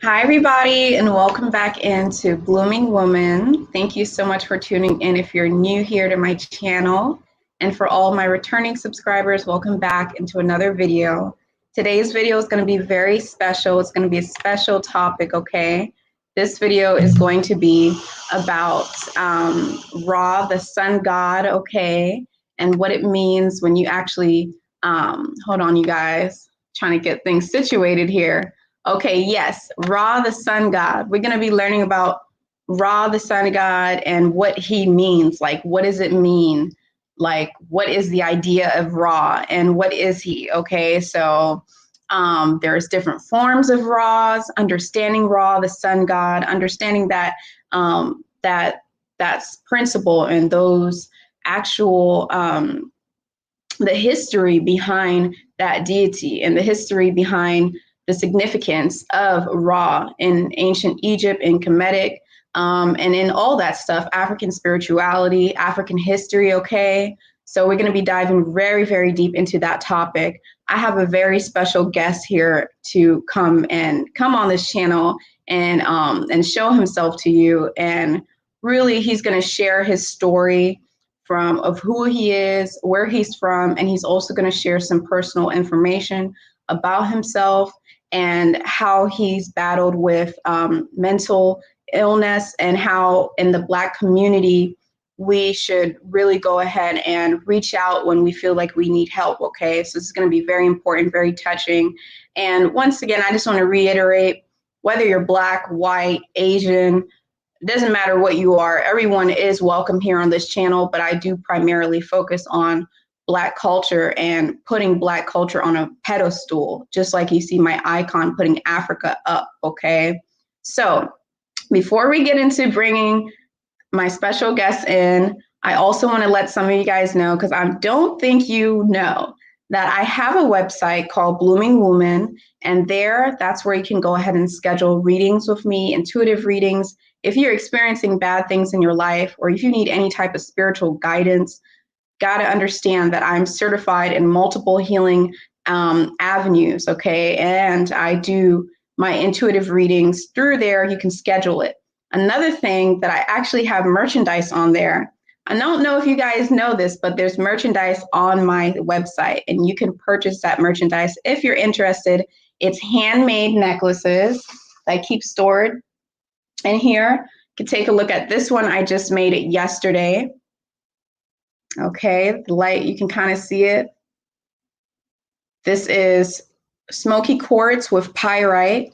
Hi, everybody, and welcome back into Blooming Woman. Thank you so much for tuning in if you're new here to my channel. And for all my returning subscribers, welcome back into another video. Today's video is going to be very special. It's going to be a special topic, okay? This video is going to be about Ra, the sun god, okay? And what it means when you actually, hold on, you guys, trying to get things situated here. Okay, yes, Ra, the sun god. We're going to be learning about Ra, the sun god, and what he means. Like, what does it mean? Like, what is the idea of Ra, and what is he? Okay, so there's different forms of Ra's. Understanding Ra, the sun god, understanding that that's principle and those actual the history behind that deity and the history behind the significance of Ra in ancient Egypt, in Kemetic, and in all that stuff, African spirituality, African history, okay? So we're gonna be diving very, very deep into that topic. I have a very special guest here to come on this channel and show himself to you. And really, he's gonna share his story of who he is, where he's from, and he's also gonna share some personal information about himself and how he's battled with mental illness, and how in the Black community we should really go ahead and reach out when we feel like we need help, okay? So this is going to be very important, very touching. And once again, I just want to reiterate, whether you're Black, white, Asian, it doesn't matter what you are, everyone is welcome here on this channel, but I do primarily focus on Black culture and putting Black culture on a pedestal, just like you see my icon putting Africa up, okay? So before we get into bringing my special guests in, I also want to let some of you guys know, because I don't think you know, that I have a website called Blooming Woman, and that's where you can go ahead and schedule readings with me, intuitive readings. If you're experiencing bad things in your life, or if you need any type of spiritual guidance, got to understand that I'm certified in multiple healing avenues, okay? And I do my intuitive readings through there. You can schedule it. Another thing that I actually have merchandise on there. I don't know if you guys know this, but there's merchandise on my website, and you can purchase that merchandise if you're interested. It's handmade necklaces that I keep stored in here. You can take a look at this one. I just made it yesterday. Okay, the light, you can kind of see it. This is smoky quartz with pyrite,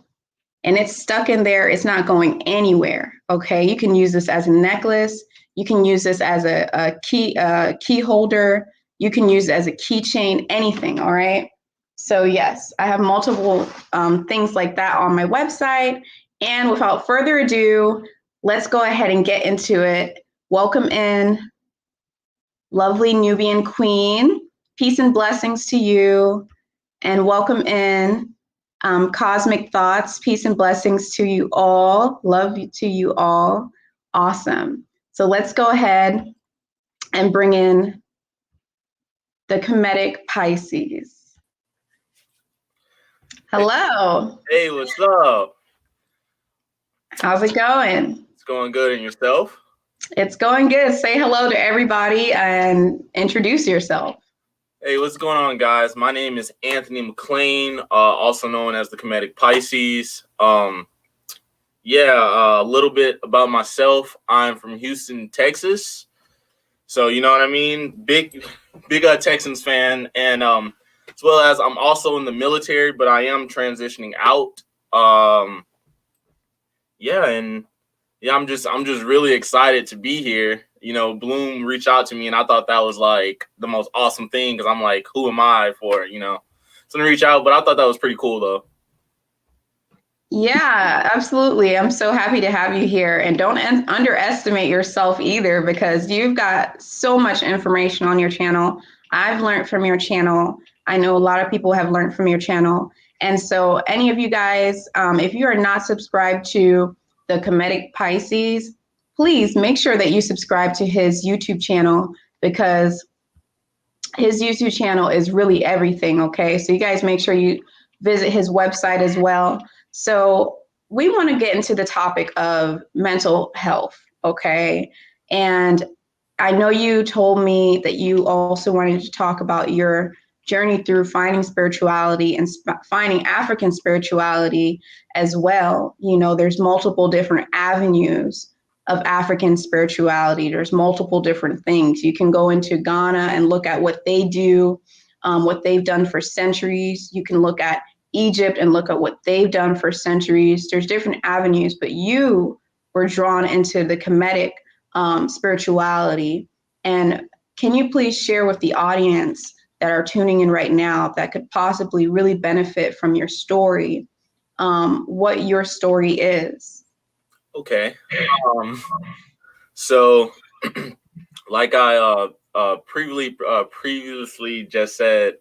and it's stuck in there. It's not going anywhere. Okay, you can use this as a necklace. You can use this as a key holder. You can use it as a keychain, anything. All right. So yes, I have multiple things like that on my website. And without further ado, let's go ahead and get into it. Welcome in, lovely Nubian queen. Peace and blessings to you. And welcome in, cosmic thoughts. Peace and blessings to you all. Love to you all. Awesome. So let's go ahead and bring in the Kemeticpisces. Hello. Hey, what's up? How's it going? It's going good. And yourself? It's going good. Say hello to everybody and introduce yourself. Hey, what's going on, guys? My name is Anthony McLean, also known as the Kemeticpisces. A little bit about myself. I'm from Houston, Texas. So, you know what I mean? Big Texans fan. And as well as I'm also in the military, but I am transitioning out. I'm just really excited to be here. You know, Bloom reached out to me, and I thought that was like the most awesome thing, because I'm like, who am I for, someone to reach out? But I thought that was pretty cool, though. Yeah, absolutely. I'm so happy to have you here. And don't underestimate yourself either, because you've got so much information on your channel. I've learned from your channel. I know a lot of people have learned from your channel. And so any of you guys, if you are not subscribed to the Kemeticpisces, please make sure that you subscribe to his YouTube channel, because his YouTube channel is really everything, okay? So you guys make sure you visit his website as well. So we want to get into the topic of mental health, okay? And I know you told me that you also wanted to talk about your journey through finding spirituality and finding African spirituality as well. You know, there's multiple different avenues of African spirituality. There's multiple different things. You can go into Ghana and look at what they do, what they've done for centuries. You can look at Egypt and look at what they've done for centuries. There's different avenues, but you were drawn into the Kemetic spirituality. And can you please share with the audience that are tuning in right now that could possibly really benefit from your story, what your story is? Okay. So, like I previously just said,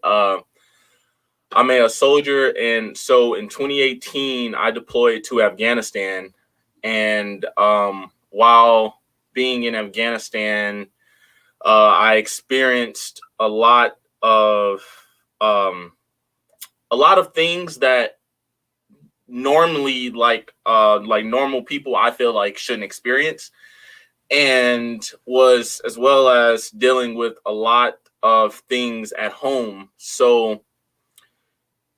I'm a soldier, and so in 2018 I deployed to Afghanistan, and while being in Afghanistan, I experienced a lot of things that normally like normal people I feel like shouldn't experience, and was as well as dealing with a lot of things at home. So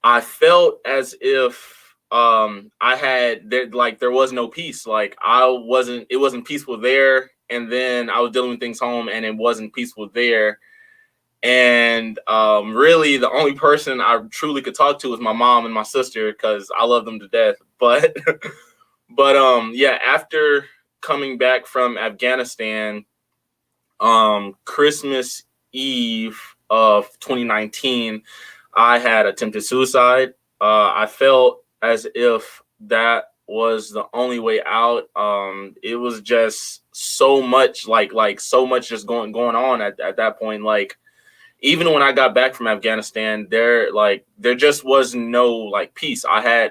I felt as if there was no peace. Like it wasn't peaceful there, and then I was dealing with things home and it wasn't peaceful there. And really the only person I truly could talk to was my mom and my sister, because I love them to death. But yeah, after coming back from Afghanistan, Christmas Eve of 2019, I had attempted suicide. I felt as if that was the only way out. It was just so much so much just going on at that point. Like, even when I got back from Afghanistan, there just was no peace. I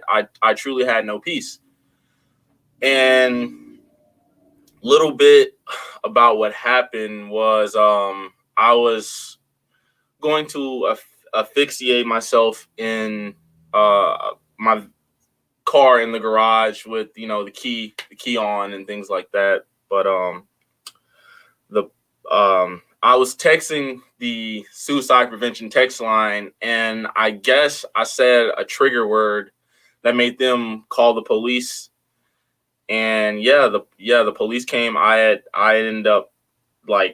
truly had no peace. And little bit about what happened was I was going to asphyxiate myself in my car in the garage with the key on and things like that. But I was texting the suicide prevention text line, and I guess I said a trigger word that made them call the police. And the police came. I ended up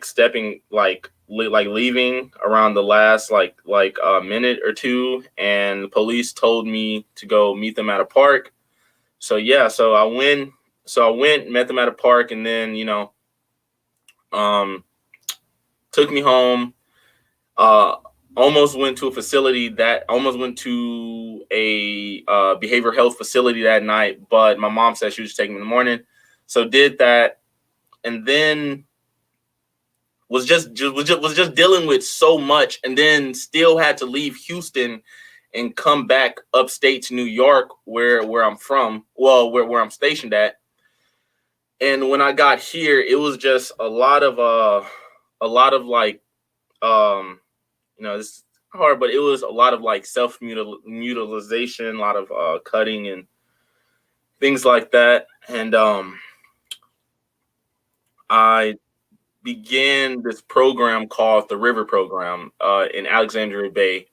stepping leaving around the last minute or two, and the police told me to go meet them at a park. So I went, met them at a park, and then took me home. Almost went to a behavioral health facility that night, but my mom said she was taking me in the morning, so did that, and then was just dealing with so much, and then still had to leave Houston and come back upstate to New York, where I'm from, where I'm stationed at. And when I got here, it was just a lot of it's hard, but it was a lot of self-mutilization, a lot of cutting and things like that. And I began this program called the River Program in Alexandria Bay.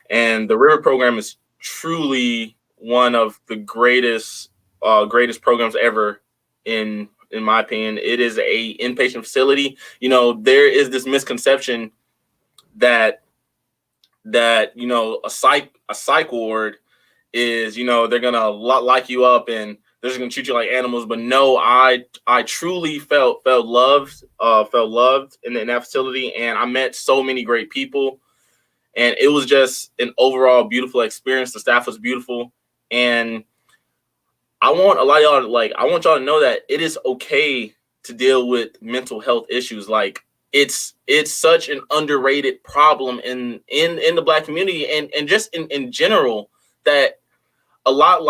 And the River Program is truly one of the greatest programs ever in my opinion. It is a inpatient facility. There is this misconception that a psych ward is, they're gonna lock you up and they're just gonna treat you like animals. But no, I truly felt loved in that facility, and I met so many great people, and it was just an overall beautiful experience. The staff was beautiful, and I want y'all to know that it is okay to deal with mental health issues. It's such an underrated problem in the Black community and just in general, that a lot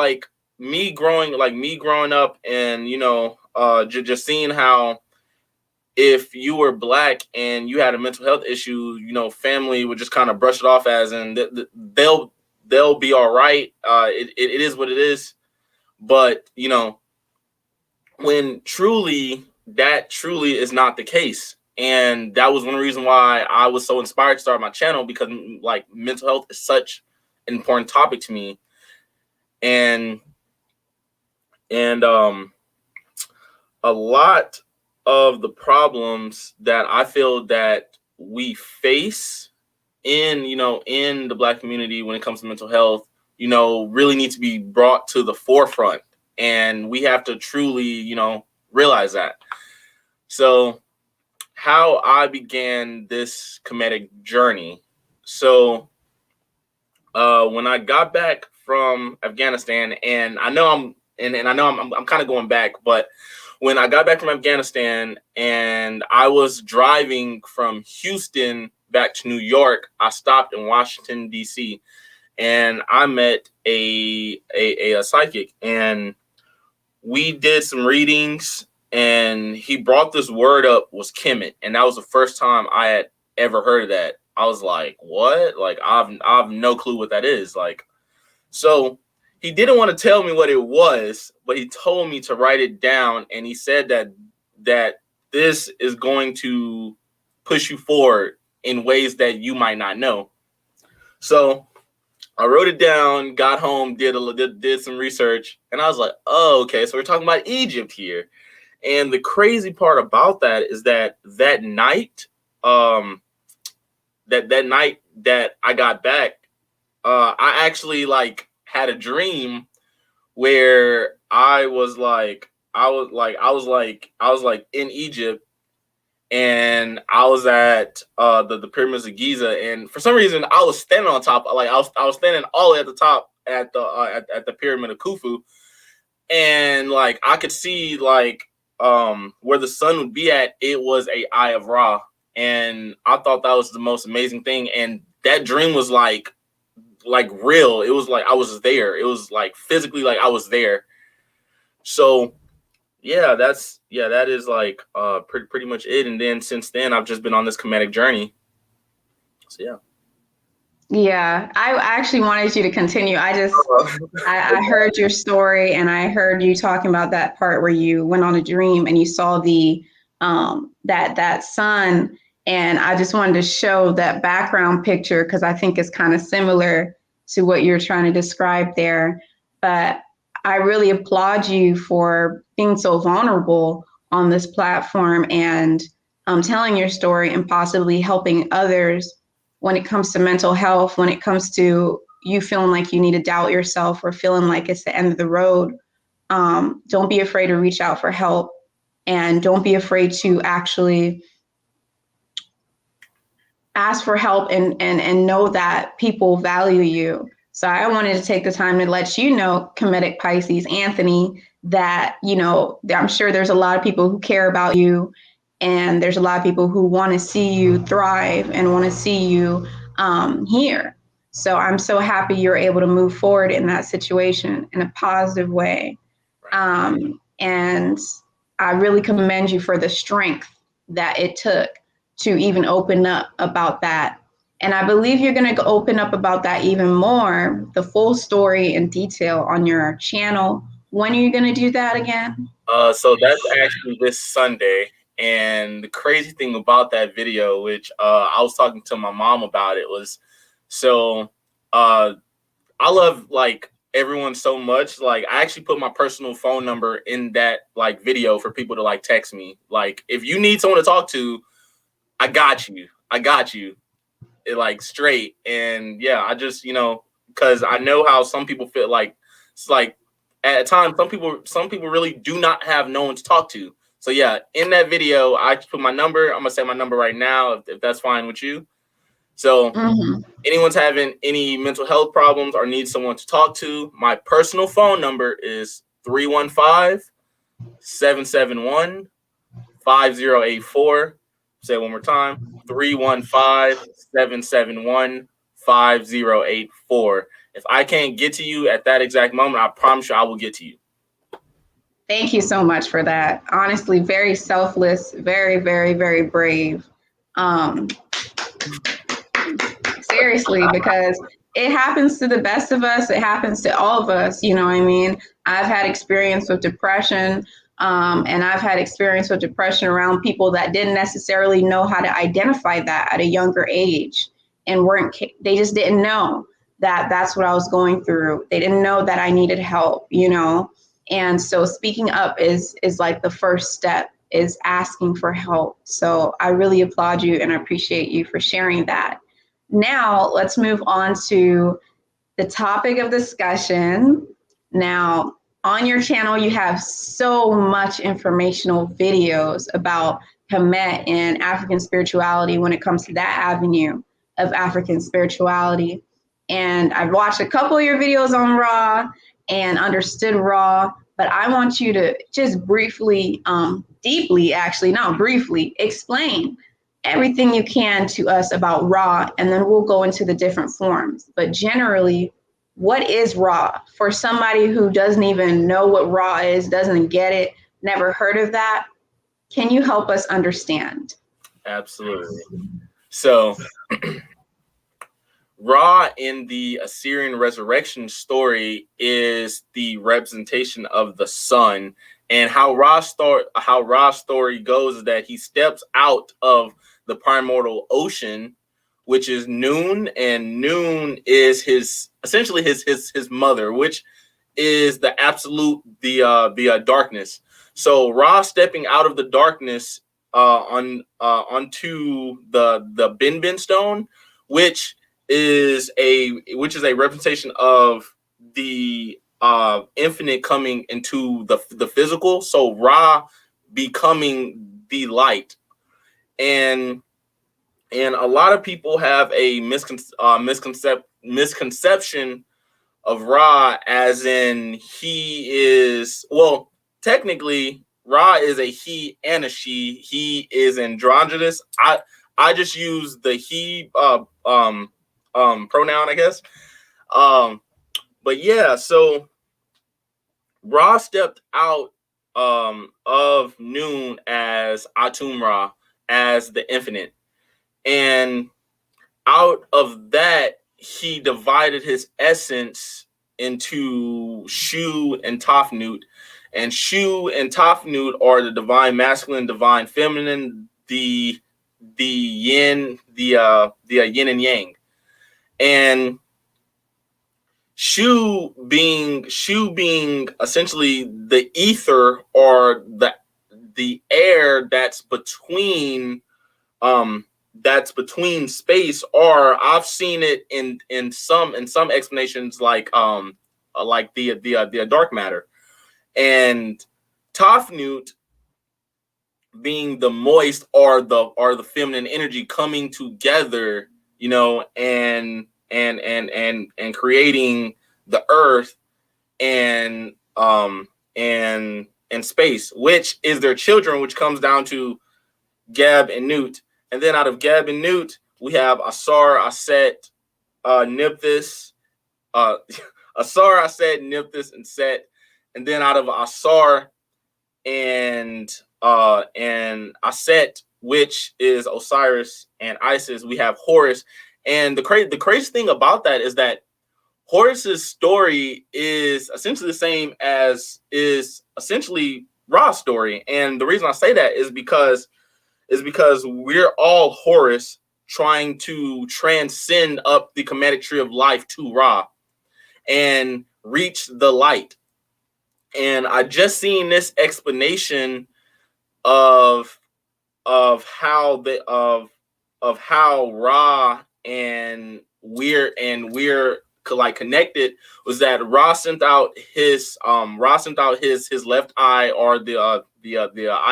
me growing up, and just seeing how if you were Black and you had a mental health issue, family would just kind of brush it off as, and they'll be all right. It is what it is. But, when that truly is not the case. And that was one reason why I was so inspired to start my channel, because like mental health is such an important topic to me. And a lot of the problems that I feel that we face in the Black community when it comes to mental health, really need to be brought to the forefront, and we have to truly, realize that. So how I began this Kemetic journey. So when I got back from Afghanistan, and I know I'm kind of going back, but when I got back from Afghanistan and I was driving from Houston back to New York, I stopped in Washington, D.C., and I met a psychic, and we did some readings, and he brought this word up, was Kemet, and that was the first time I had ever heard of that. I was like, what? Like, I've no clue what that is. Like, so he didn't want to tell me what it was, but he told me to write it down, and he said that this is going to push you forward in ways that you might not know. So I wrote it down, got home, did some research, and I was like, oh, okay, so we're talking about Egypt here. And the crazy part about that is that night, that night that I got back, I actually like had a dream where I was in Egypt, and I was at the pyramids of Giza, and for some reason I was standing on top, like I was standing all the way at the top at the pyramid of Khufu, and like I could see like where the sun would be at, it was a eye of Ra, and I thought that was the most amazing thing. And that dream was like real. It was like I was there. It was like physically like I was there. So that is like pretty much it. And then since then I've just been on this Kemetic journey. So yeah, I actually wanted you to continue. I heard your story, and I heard you talking about that part where you went on a dream and you saw the that sun, and I just wanted to show that background picture because I think it's kind of similar to what you're trying to describe there. But I really applaud you for being so vulnerable on this platform and telling your story and possibly helping others when it comes to mental health, when it comes to you feeling like you need to doubt yourself or feeling like it's the end of the road. Don't be afraid to reach out for help, and don't be afraid to actually ask for help and know that people value you. So I wanted to take the time to let you know, Kemeticpisces, Anthony, that, I'm sure there's a lot of people who care about you, and there's a lot of people who want to see you thrive and want to see you here. So I'm so happy you're able to move forward in that situation in a positive way. And I really commend you for the strength that it took to even open up about that. And I believe you're going to open up about that even more, the full story in detail on your channel. When are you going to do that again? So that's actually this Sunday. And the crazy thing about that video, which I was talking to my mom about it, was I love like everyone so much. Like I actually put my personal phone number in that like video for people to like text me. Like if you need someone to talk to, I got you. It like straight. And yeah, I just, because I know how some people feel like it's like at times some people really do not have no one to talk to. So yeah, in that video, I put my number. I'm gonna say my number right now, if that's fine with you. So anyone's having any mental health problems or needs someone to talk to, my personal phone number is 315-771-5084. Say it one more time, 315-771-5084. If I can't get to you at that exact moment, I promise you I will get to you. Thank you so much for that. Honestly, very selfless, very, very, very brave. Seriously, because it happens to the best of us. It happens to all of us. You know what I mean? I've had experience with depression, and I've had experience with depression around people that didn't necessarily know how to identify that at a younger age, and they just didn't know that that's what I was going through. They didn't know that I needed help, you know? And so speaking up is like the first step, is asking for help. So I really applaud you and I appreciate you for sharing that. Now let's move on to the topic of discussion. Now, on your channel, you have so much informational videos about Kemet and African spirituality when it comes to that avenue of African spirituality. And I've watched a couple of your videos on Ra and understood Ra, but I want you to just briefly, deeply, actually, not briefly, explain everything you can to us about Ra, and then we'll go into the different forms. But generally, what is Ra? For somebody who doesn't even know what Ra is, doesn't get it, never heard of that, can you help us understand? Absolutely. So Ra in the Assyrian resurrection story is the representation of the sun, and how Ra's story goes is that he steps out of the primordial ocean, which is Noon, and Noon is essentially his mother, which is the absolute the darkness. So Ra stepping out of the darkness onto the Bin stone, which is a representation of the infinite coming into the physical. So Ra becoming the light, and a lot of people have a misconception of Ra, as in he is, well, technically Ra is a he and a she. He is androgynous. I just use the he pronoun, I guess. But yeah, so Ra stepped out of Noon as Atum Ra, as the infinite. And out of that, he divided his essence into Shu and Tafnut. And Shu and Tafnut are the divine masculine, divine feminine, the yin, the yin and yang. And Shu being essentially the ether, or the air that's between space, or I've seen it in some explanations like the dark matter, and Tafnut being the moist, or the feminine energy coming together, you know, and creating the earth and space, which is their children, which comes down to Gab and Nut. And then out of Gab and Nut, we have Asar, Aset, Nipthys, Asar, Aset, Nipthys, and Set. And then out of Asar and Aset, which is Osiris and Isis, we have Horus. And the crazy thing about that is that Horus's story is essentially the same as is essentially Ra's story. And the reason I say that is because we're all Horus trying to transcend up the Kemetic tree of life to Ra and reach the light. And I just seen this explanation of how Ra and we're like connected, was that Ra sent out his left eye, or the eye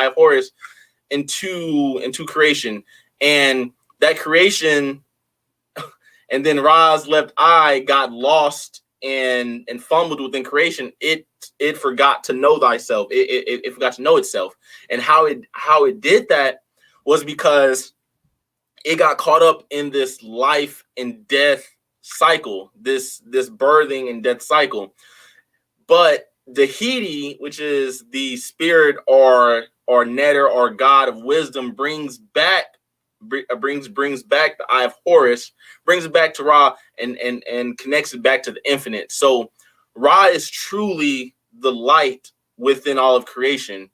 of Horus, into creation, and that creation, and then Ra's left eye got lost and fumbled within creation. It forgot to know thyself. It forgot to know itself. And how it did that was because it got caught up in this life and death cycle, this birthing and death cycle. But the Hidi, which is the spirit or Netter or God of wisdom, brings back brings back the eye of Horus, brings it back to Ra, and connects it back to the infinite. So Ra is truly the light within all of creation,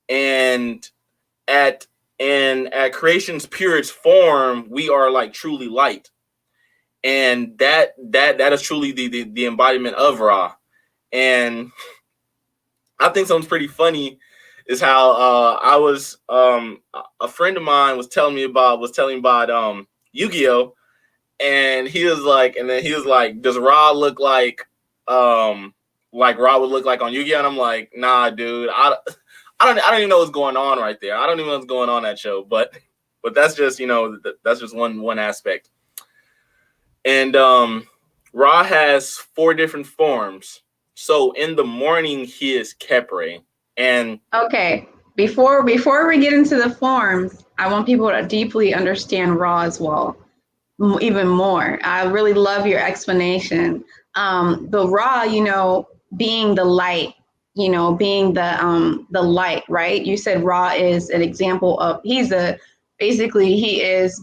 and at creation's purest form, we are like truly light, and that is truly the embodiment of Ra. And I think something's pretty funny is how I was a friend of mine was telling me about Yu-Gi-Oh, and he was like, does Ra look like Ra would look like on Yu-Gi-Oh? And I'm like, nah, dude, I don't even know what's going on right there. I don't even know what's going on that show, but that's just, that's just one aspect. And Ra has 4 different forms. So in the morning he is Khepre. And okay, before we get into the forms, I want people to deeply understand Ra as well, even more. I really love your explanation. The Ra, being the light, being the light, right? You said Ra is an example of, he is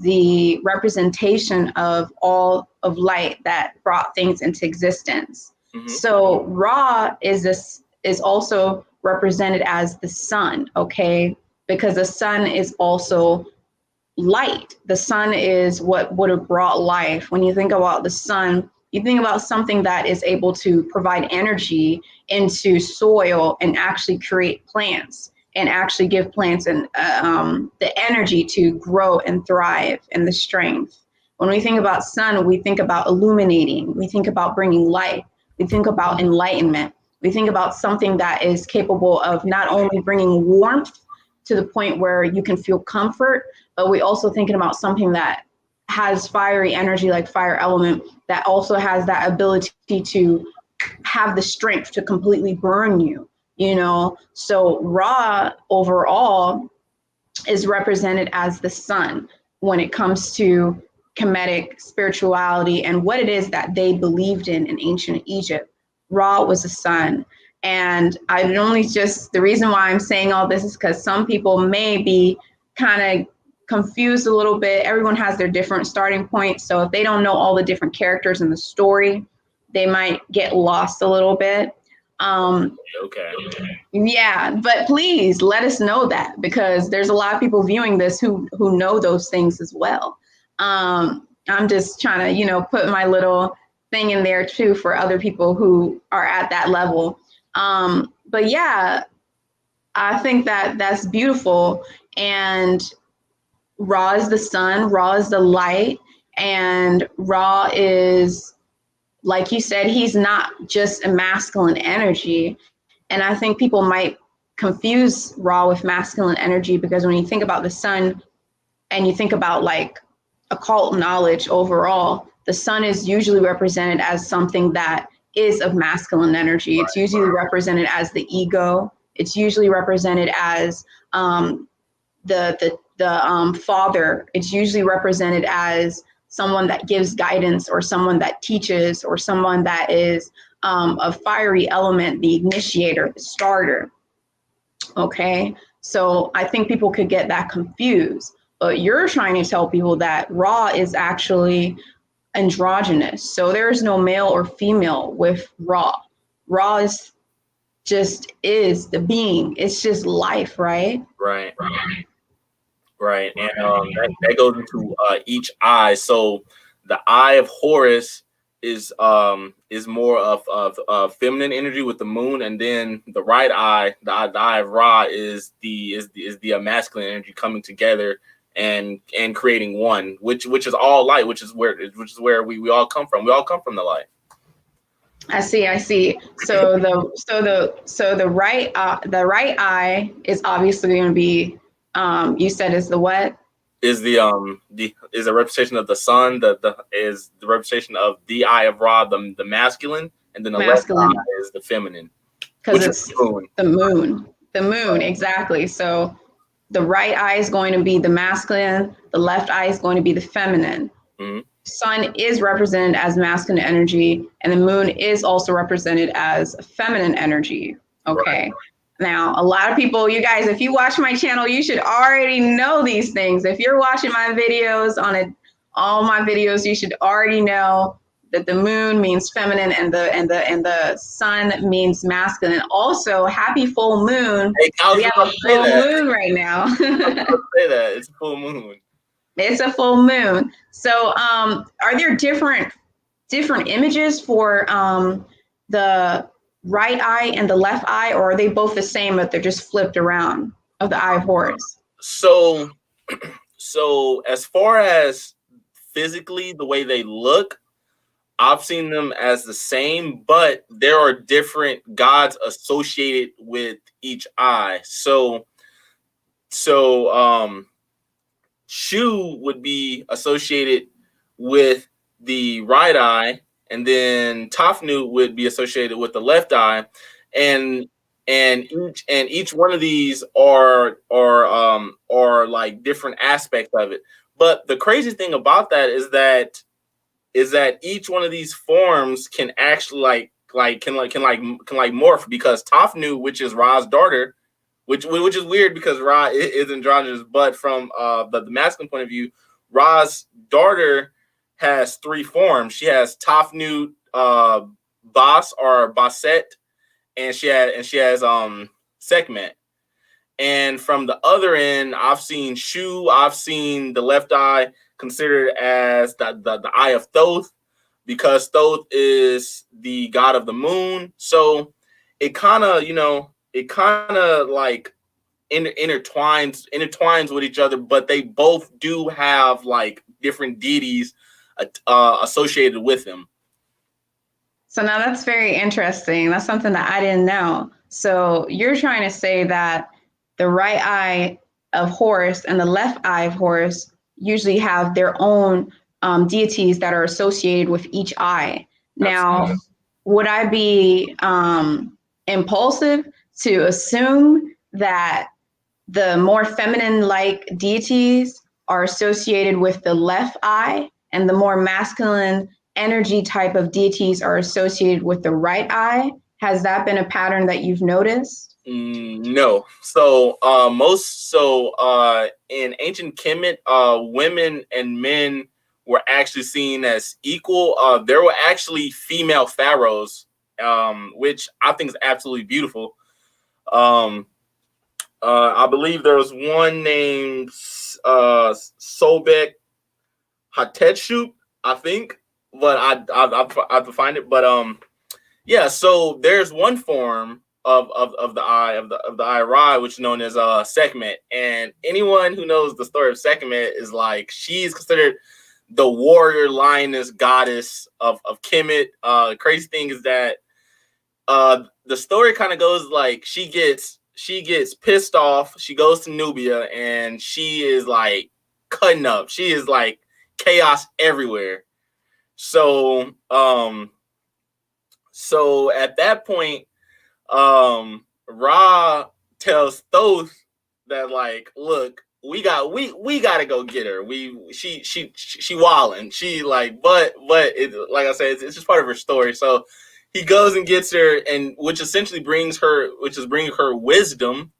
the representation of all of light that brought things into existence. Mm-hmm. So Ra is also represented as the sun, okay? Because the sun is also light. The sun is what would have brought life. When you think about the sun, you think about something that is able to provide energy into soil and actually create plants and actually give plants the energy to grow and thrive and the strength. When we think about sun, we think about illuminating. We think about bringing light. We think about enlightenment. We think about something that is capable of not only bringing warmth to the point where you can feel comfort, but we also thinking about something that has fiery energy, like fire element, that also has that ability to have the strength to completely burn you, So Ra overall is represented as the sun when it comes to Kemetic spirituality and what it is that they believed in ancient Egypt. Ra was the sun. And the reason why I'm saying all this is because some people may be kind of confused a little bit. Everyone has their different starting points. So if they don't know all the different characters in the story, they might get lost a little bit. Okay. Yeah, but please let us know that, because there's a lot of people viewing this who know those things as well. I'm just trying to, put my little thing in there too for other people who are at that level. But yeah, I think that's beautiful. And Ra is the sun, Ra is the light, and Ra is, like you said, he's not just a masculine energy. And I think people might confuse Ra with masculine energy, because when you think about the sun and you think about like occult knowledge overall, the sun is usually represented as something that is of masculine energy. It's usually represented as the ego. It's usually represented as the father. It's usually represented as someone that gives guidance, or someone that teaches, or someone that is a fiery element, the initiator, the starter. Okay, so I think people could get that confused. But you're trying to tell people that Ra is actually androgynous. So there's no male or female with Ra. Ra is the being. It's just life, right? Right. And that goes into each eye. So the eye of Horus is more of feminine energy with the moon, and then the right eye, the eye of Ra, is the masculine energy coming together and creating one, which is all light, which is where we all come from. We all come from the light. I see. So the right eye is obviously going to be, you said, is the what? Is is a representation of the sun. Is the representation of the eye of Ra, the masculine, and then the masculine left eye is the feminine, because it's the moon. The moon, exactly. So the right eye is going to be the masculine. The left eye is going to be the feminine. Mm-hmm. Sun is represented as masculine energy, and the moon is also represented as feminine energy. Okay. Now, a lot of people, you guys, if you watch my channel, you should already know these things. If you're watching my videos all my videos, you should already know that the moon means feminine and the sun means masculine. Also, happy full moon. Hey, I was We have about a to say full that. moon right now. I was about to say that. It's a full moon. It's a full moon. So, are there different images for the right eye and the left eye, or are they both the same, but they're just flipped around of the eye of Horus? So as far as physically the way they look, I've seen them as the same, but there are different gods associated with each eye. So Shu would be associated with the right eye, and then Tafnut would be associated with the left eye, and each one of these are like different aspects of it. But the crazy thing about that is that each one of these forms can actually can morph, because Tafnut, which is Ra's daughter, which is weird because Ra is androgynous, but from the masculine point of view, Ra's daughter has 3 forms. She has Tafnut, Bas or Baset, and she has Sekhmet. And from the other end, I've seen Shu. I've seen the left eye considered as the eye of Thoth, because Thoth is the god of the moon. So it kind of like intertwines with each other, but they both do have like different deities associated with them. So now that's very interesting. That's something that I didn't know. So you're trying to say that the right eye of Horus and the left eye of Horus usually have their own deities that are associated with each eye. Now, absolutely, would I be impulsive to assume that the more feminine-like deities are associated with the left eye, and the more masculine energy type of deities are associated with the right eye? Has that been a pattern that you've noticed? No. So in ancient Kemet, women and men were actually seen as equal. There were actually female pharaohs, which I think is absolutely beautiful. I believe there was one named Sobek Hatshepsut, I think, but I have to find it. But yeah. So there's one form of the eye of the eye Ra, which is known as Sekhmet. And anyone who knows the story of Sekhmet is like, she's considered the warrior lioness goddess of Kemet. Crazy thing is that the story kind of goes like, she gets pissed off. She goes to Nubia and she is like cutting up. She is like chaos everywhere. So at that point, Ra tells Thoth that, like, look, we gotta go get her. She wildin'. She like, but it, like I said, it's just part of her story. So he goes and gets her, and which essentially bringing her wisdom,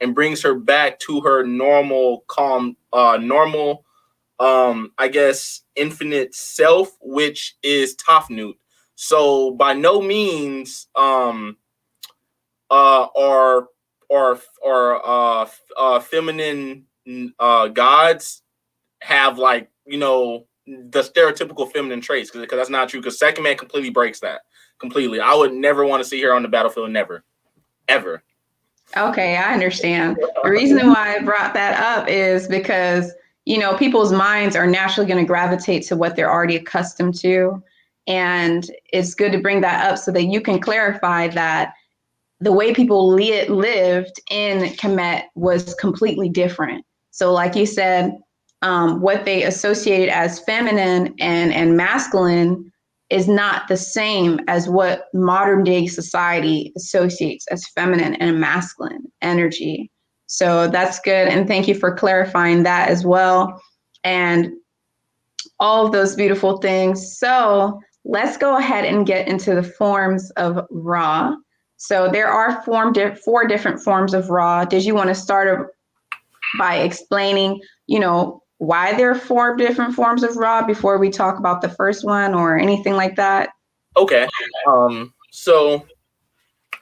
and brings her back to her normal, calm, I guess, infinite self, which is Tafnut. So by no means are feminine gods have, like, you know, the stereotypical feminine traits, because that's not true. Because Sekhmet completely breaks that completely. I would never want to see her on the battlefield, never, ever. Okay, I understand. The reason why I brought that up is because, you know, people's minds are naturally going to gravitate to what they're already accustomed to. And it's good to bring that up so that you can clarify that the way people lived in Kemet was completely different. So like you said, what they associated as feminine and masculine is not the same as what modern day society associates as feminine and masculine energy. So that's good. And thank you for clarifying that as well. And all of those beautiful things. So let's go ahead and get into the forms of Ra. So there are four different forms of Ra. Did you want to start by explaining, why there are four different forms of Ra before we talk about the first one or anything like that? Okay. So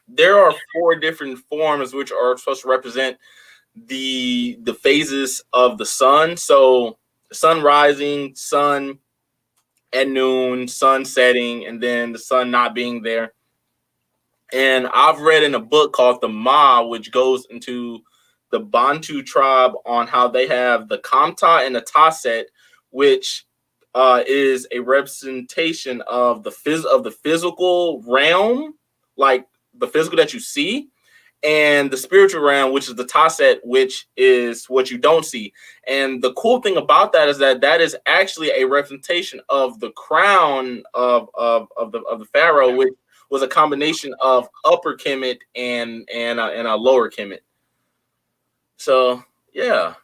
there are four different forms which are supposed to represent the phases of the sun. So sun rising, sun at noon, sun setting, and then the sun not being there. And I've read in a book called The Ma, which goes into the Bantu tribe on how they have the Kamta and the Taset, which is a representation of the physical realm, like the physical that you see, and the spiritual realm, which is the Taset, which is what you don't see. And the cool thing about that is that is actually a representation of the crown of the pharaoh, which was a combination of upper Kemet and a lower Kemet. So yeah.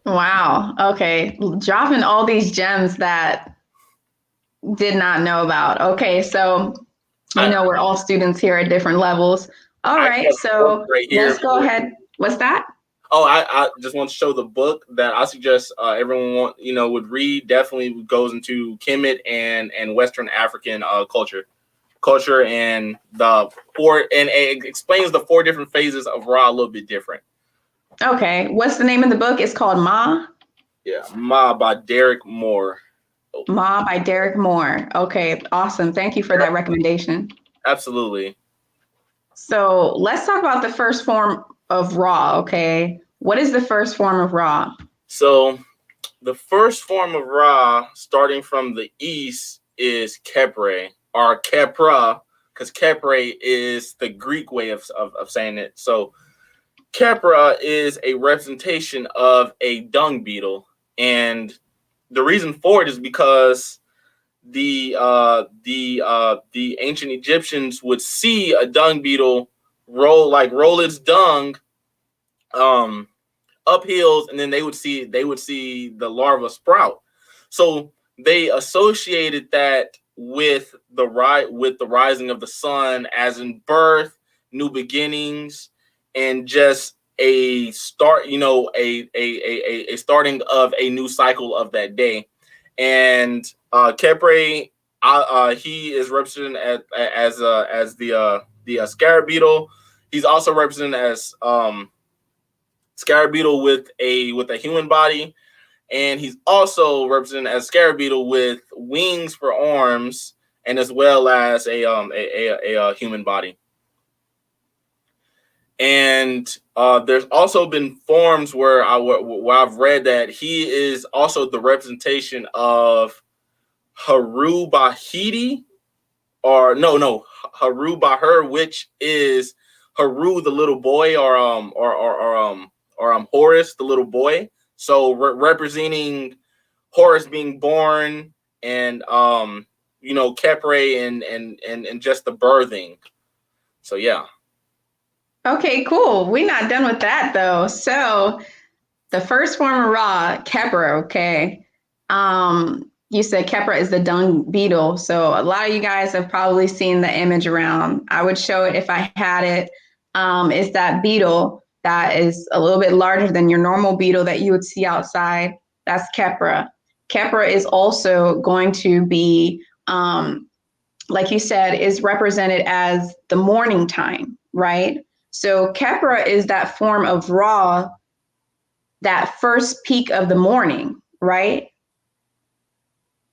Wow. Okay. Dropping all these gems that did not know about. Okay. So, we're all students here at different levels. All right. So let's go ahead. What's that? Oh, I just want to show the book that I suggest everyone would read. Definitely goes into Kemet and Western African culture, and it explains the four different phases of Ra a little bit different. Okay. What's the name of the book? It's called Ma? Yeah, Ma by Derek Moore. Ma by Derek Moore. Okay, awesome. Thank you for that recommendation. Absolutely. So let's talk about the first form of Ra, okay? What is the first form of Ra? So the first form of Ra, starting from the east, is Khepre, or Khepra, because Khepre is the Greek way of saying it. So Khepra is a representation of a dung beetle, and the reason for it is because the ancient Egyptians would see a dung beetle roll its dung up hills, and then they would see the larva sprout. So they associated that with the rising of the sun, as in birth, new beginnings, and just a start, a starting of a new cycle of that day. And Khepre, he is represented as the scarab beetle. He's also represented as scarab beetle with a human body, and he's also represented as scarab beetle with wings for arms, and as well as a human body. And there's also been forms where I've read that he is also the representation of Haru Bahidi, or Haru Bahir, which is Haru the little boy, or Horus the little boy. So representing Horus being born, and Khepre and just the birthing. So yeah. Okay, cool. We're not done with that though. So the first form of Ra, Khepra, okay. You said Khepra is the dung beetle. So a lot of you guys have probably seen the image around. I would show it if I had it. It's that beetle that is a little bit larger than your normal beetle that you would see outside. That's Khepra. Khepra is also going to be, like you said, is represented as the morning time, right? So Khepra is that form of Ra, that first peak of the morning, right?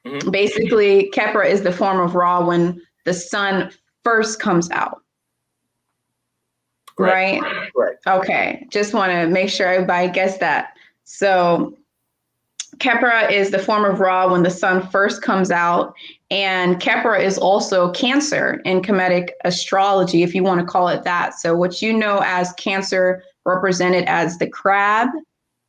Mm-hmm. Basically, Khepra is the form of Ra when the sun first comes out. Right? Right. Okay. Just want to make sure everybody gets that. So Khepra is the form of Ra when the sun first comes out. And Khepra is also Cancer in Kemetic astrology, if you want to call it that. So what you know as Cancer, represented as the crab,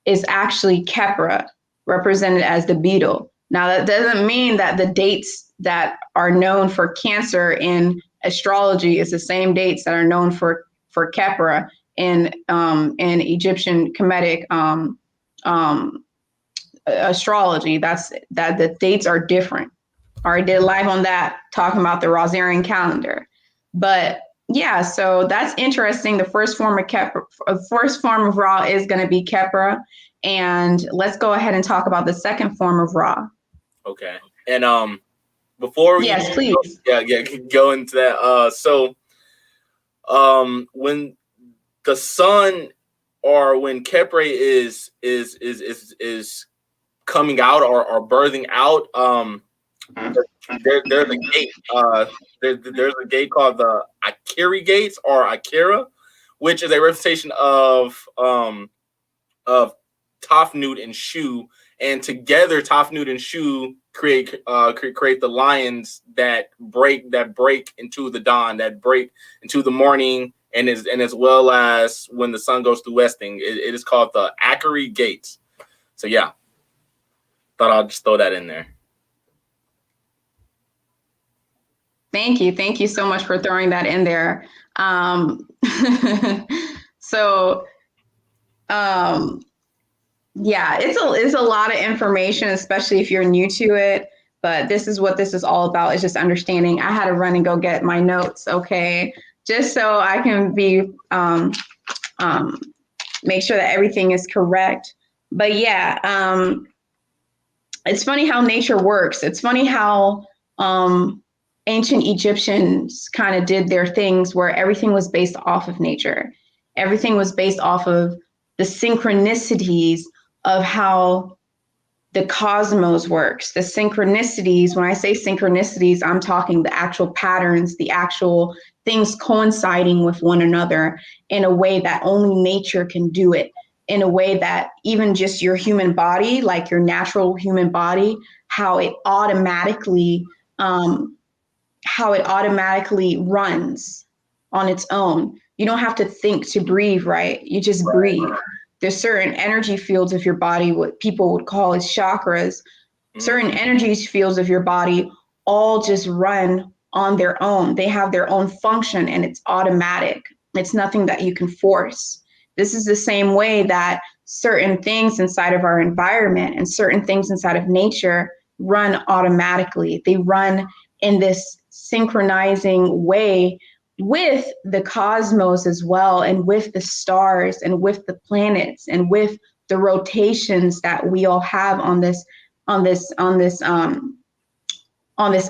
is actually Khepra, represented as the beetle. Now, that doesn't mean that the dates that are known for Cancer in astrology is the same dates that are known for Khepra in Egyptian Kemetic astrology. That the dates are different. I already did live on that, talking about the Rasaurian calendar. But Yeah, so that's interesting. The first form of Ra is going to be Kepra, and let's go ahead and talk about the second form of Ra. Okay, and before we yes, please. Go into that. When the sun or when Kepre is coming out or birthing out, there's a gate. There's a gate called the Acry Gates or Akira, which is a representation of Tophnut and Shu, and together Tophnut and Shu create the lions that break into the dawn, that break into the morning, and as well as when the sun goes through westing. It is called the Acry Gates. So yeah, thought I'll just throw that in there. Thank you so much for throwing that in there. Yeah, it's a lot of information, especially if you're new to it. But this is what this is all about, is just understanding. I had to run and go get my notes, okay, just so I can be make sure that everything is correct. But yeah, it's funny how nature works. It's funny how ancient Egyptians kind of did their things where everything was based off of nature. Everything was based off of the synchronicities of how the cosmos works. The synchronicities, when I say synchronicities, I'm talking the actual patterns, the actual things coinciding with one another in a way that only nature can do it, in a way that even just your human body, like your natural human body, how it automatically runs on its own. You don't have to think to breathe, right? You just breathe. There's certain energy fields of your body, what people would call as chakras. Certain energy fields of your body all just run on their own. They have their own function and it's automatic. It's nothing that you can force. This is the same way that certain things inside of our environment and certain things inside of nature run automatically. They run in this synchronizing way with the cosmos as well, and with the stars and with the planets and with the rotations that we all have on this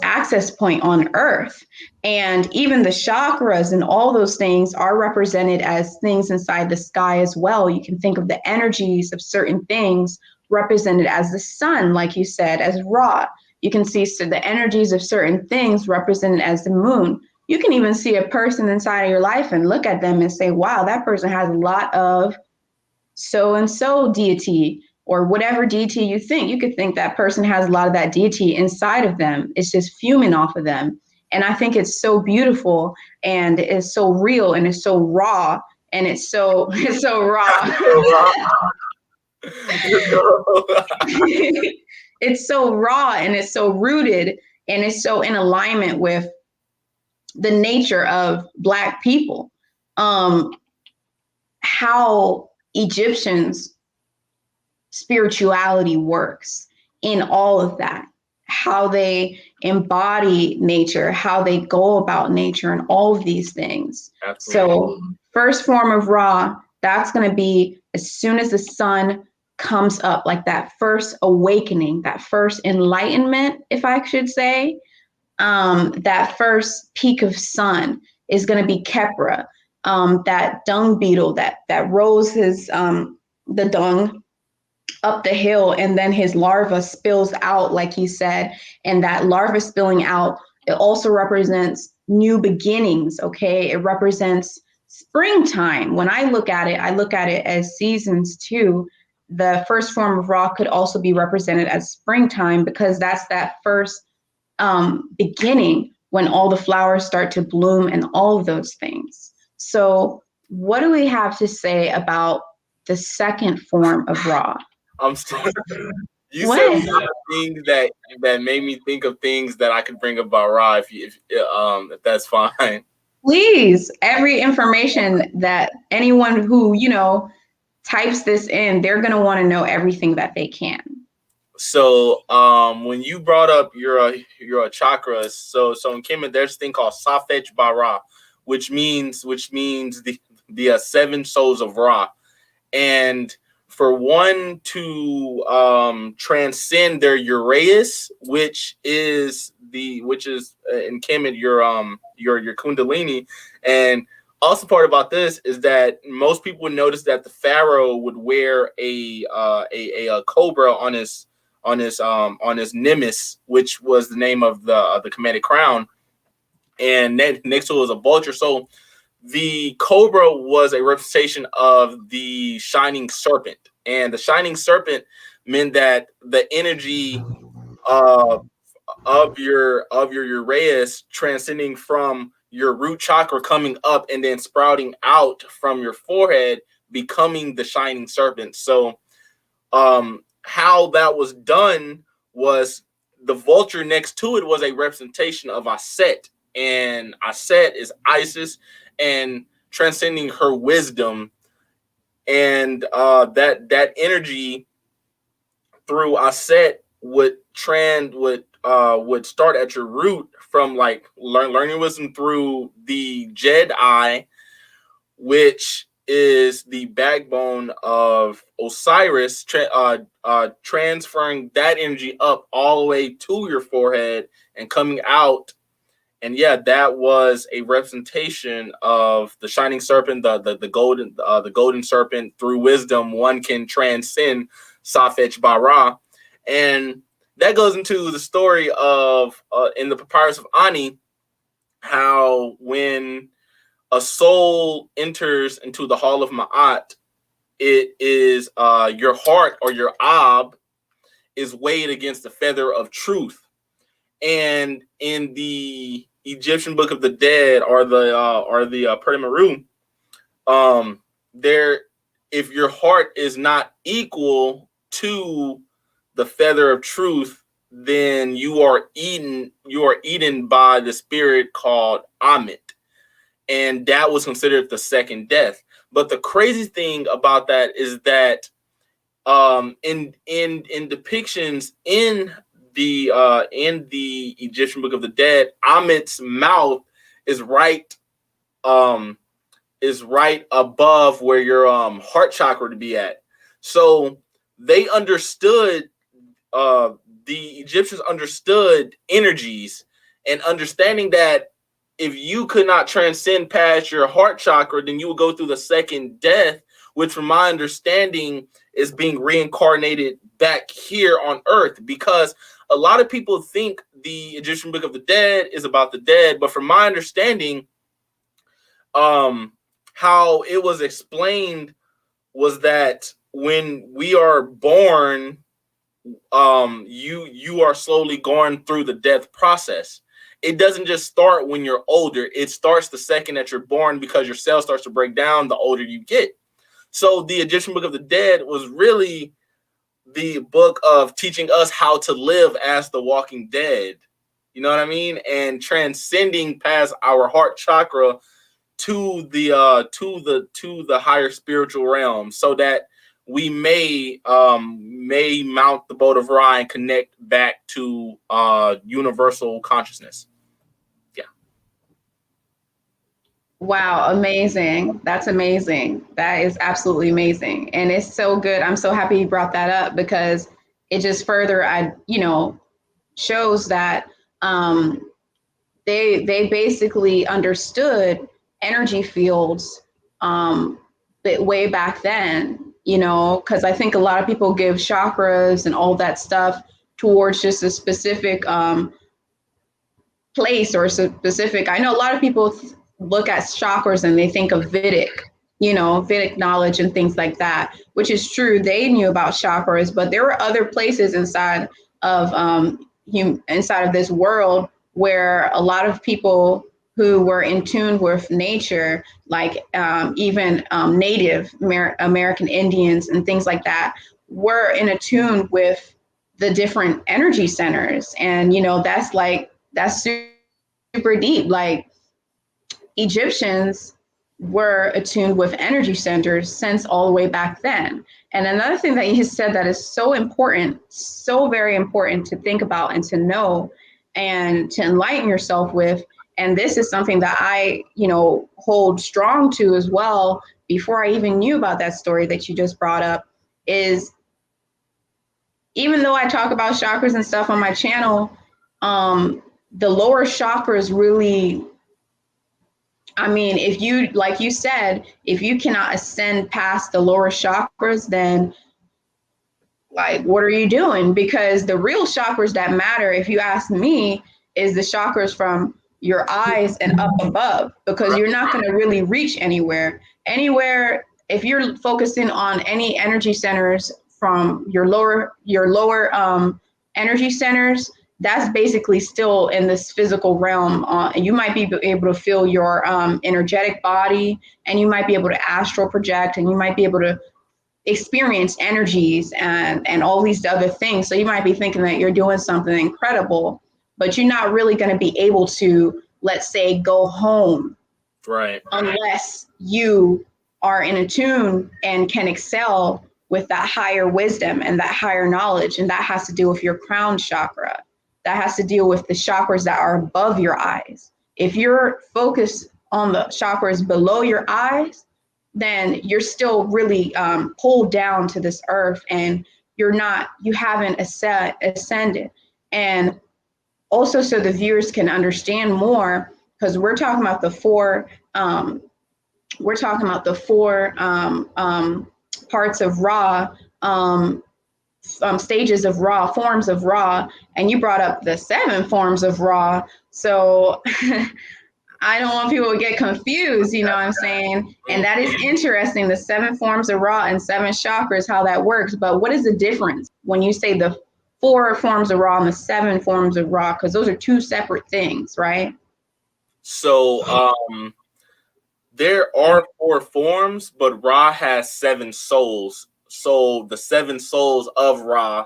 access point on Earth. And even the chakras and all those things are represented as things inside the sky as well. You can think of the energies of certain things represented as the sun, like you said, as Ra. You can see the energies of certain things represented as the moon. You can even see a person inside of your life and look at them and say, wow, that person has a lot of so-and-so deity, or whatever deity you think. You could think that person has a lot of that deity inside of them. It's just fuming off of them. And I think it's so beautiful, and it's so real, and it's so raw, and it's so raw. It's so raw, and it's so rooted, and it's so in alignment with the nature of Black people. How Egyptians' spirituality works in all of that, how they embody nature, how they go about nature, and all of these things. Absolutely. So first form of Ra, that's going to be as soon as the sun comes up, like that first awakening, that first enlightenment, if I should say. That first peak of sun is going to be Kepra, that dung beetle that rolls his the dung up the hill, and then his larva spills out, like he said. And that larva spilling out, it also represents new beginnings. Okay, it represents springtime. When I look at it as seasons too. The first form of Ra could also be represented as springtime, because that's that first beginning when all the flowers start to bloom and all of those things. So what do we have to say about the second form of Ra? I'm sorry. You said things that made me think of things that I could bring up about Ra, if that's fine. Please, every information that anyone who, types this in, they're going to want to know everything that they can. So when you brought up your chakras, so in Kemet, there's a thing called Safetch Bara, which means the seven souls of Ra. And for one to transcend their Uraeus, which is in Kemet your Kundalini. And also part about this is that most people would notice that the pharaoh would wear a cobra on his nimbus, which was the name of the Kemetic crown, and next to it was a vulture. So the cobra was a representation of the shining serpent, and the shining serpent meant that the energy of your Uraeus transcending from your root chakra coming up and then sprouting out from your forehead, becoming the shining serpent. So how that was done was the vulture next to it was a representation of Aset, and Aset is Isis, and transcending her wisdom, and that energy through Aset would start at your root from like learning wisdom through the Jedi, which is the backbone of Osiris, transferring that energy up all the way to your forehead and coming out. And yeah, that was a representation of the shining serpent, the golden serpent. Through wisdom, one can transcend Safech Bara, and that goes into the story of in the Papyrus of Ani, how when a soul enters into the Hall of Ma'at, it is your heart or your ab is weighed against the feather of truth. And in the Egyptian Book of the Dead or the Perdimaru, if your heart is not equal to the feather of truth, then you are eaten by the spirit called Amit. And that was considered the second death. But the crazy thing about that is that in depictions in the Egyptian Book of the Dead, Amit's mouth is right above where your heart chakra to be at. So they understood, the Egyptians understood energies, and understanding that if you could not transcend past your heart chakra, then you would go through the second death, which from my understanding is being reincarnated back here on earth. Because a lot of people think the Egyptian Book of the Dead is about the dead, but from my understanding, how it was explained was that when we are born, you are slowly going through the death process. It doesn't just start when you're older. It starts the second that you're born, because your cell starts to break down the older you get. So the Egyptian Book of the Dead was really the book of teaching us how to live as the walking dead. You know what I mean? And transcending past our heart chakra to the higher spiritual realm, so that we may mount the boat of Ra and connect back to universal consciousness. Yeah. Wow, amazing. That's amazing. That is absolutely amazing. And it's so good. I'm so happy you brought that up, because it just further shows that they basically understood energy fields way back then, because I think a lot of people give chakras and all that stuff towards just a specific place or specific. I know a lot of people look at chakras and they think of Vedic knowledge and things like that, which is true. They knew about chakras, but there were other places inside of this world where a lot of people who were in tune with nature, like even Native American Indians and things like that, were in a tune with the different energy centers. And, that's super deep. Like, Egyptians were attuned with energy centers since all the way back then. And another thing that you said that is so important, so very important to think about and to know and to enlighten yourself with, And this is something that I, hold strong to as well. Before I even knew about that story that you just brought up, is even though I talk about chakras and stuff on my channel, the lower chakras really, I mean, if you, like you said, if you cannot ascend past the lower chakras, then like, what are you doing? Because the real chakras that matter, if you ask me, is the chakras from your eyes and up above, because you're not going to really reach anywhere. If you're focusing on any energy centers from your lower energy centers, that's basically still in this physical realm. You might be able to feel your energetic body, and you might be able to astral project, and you might be able to experience energies and all these other things. So you might be thinking that you're doing something incredible, but you're not really going to be able to, let's say, go home, right, unless you are in attune and can excel with that higher wisdom and that higher knowledge. And that has to do with your crown chakra. That has to deal with the chakras that are above your eyes. If you're focused on the chakras below your eyes, then you're still really pulled down to this earth, and you haven't ascended. And also, so the viewers can understand more, because we're talking about the four parts of Ra, stages of Ra, forms of Ra, and you brought up the 7 forms of Ra. So I don't want people to get confused, you know what I'm saying? And that is interesting, the 7 forms of Ra and 7 chakras, how that works. But what is the difference when you say the 4 forms of Ra and the 7 forms of Ra? Because those are 2 separate things, right? So there are 4 forms, but Ra has 7 souls. So the 7 souls of Ra,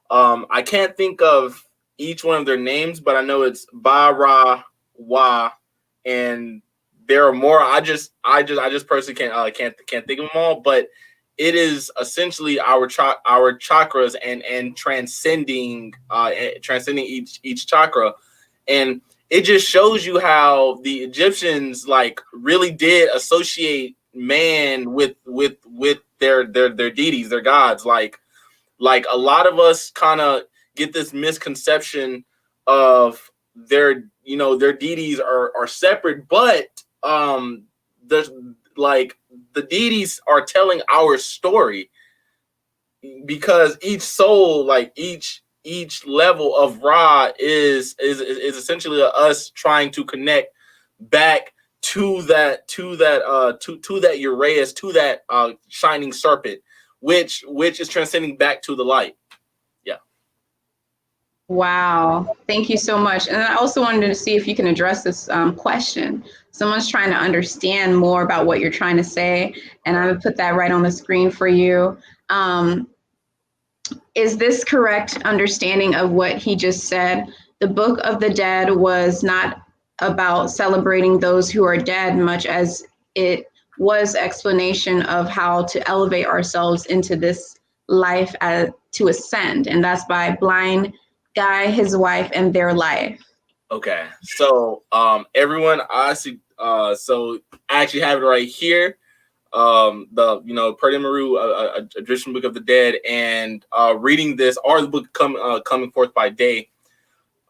I can't think of each one of their names, but I know it's Ba, Ra, Wa, and there are more. I just personally can't think of them all, but it is essentially our chakras and transcending each chakra. And it just shows you how the Egyptians like really did associate man with their deities, their gods. Like a lot of us kind of get this misconception of their deities are separate, but the deities are telling our story, because each soul, like each level of Ra is essentially us trying to connect back to that Uraeus, to that shining serpent, which is transcending back to the light. Yeah. Wow, thank you so much. And I also wanted to see if you can address this question. Someone's trying to understand more about what you're trying to say, and I'm gonna put that right on the screen for you. Is this correct understanding of what he just said? The Book of the Dead was not about celebrating those who are dead, much as it was explanation of how to elevate ourselves into this life to ascend, and that's by Blind Guy, his wife, and their life. Okay, so everyone, I see. So I actually have it right here. The Purdy Maru, Egyptian Book of the Dead, and reading this, or the book coming forth by day.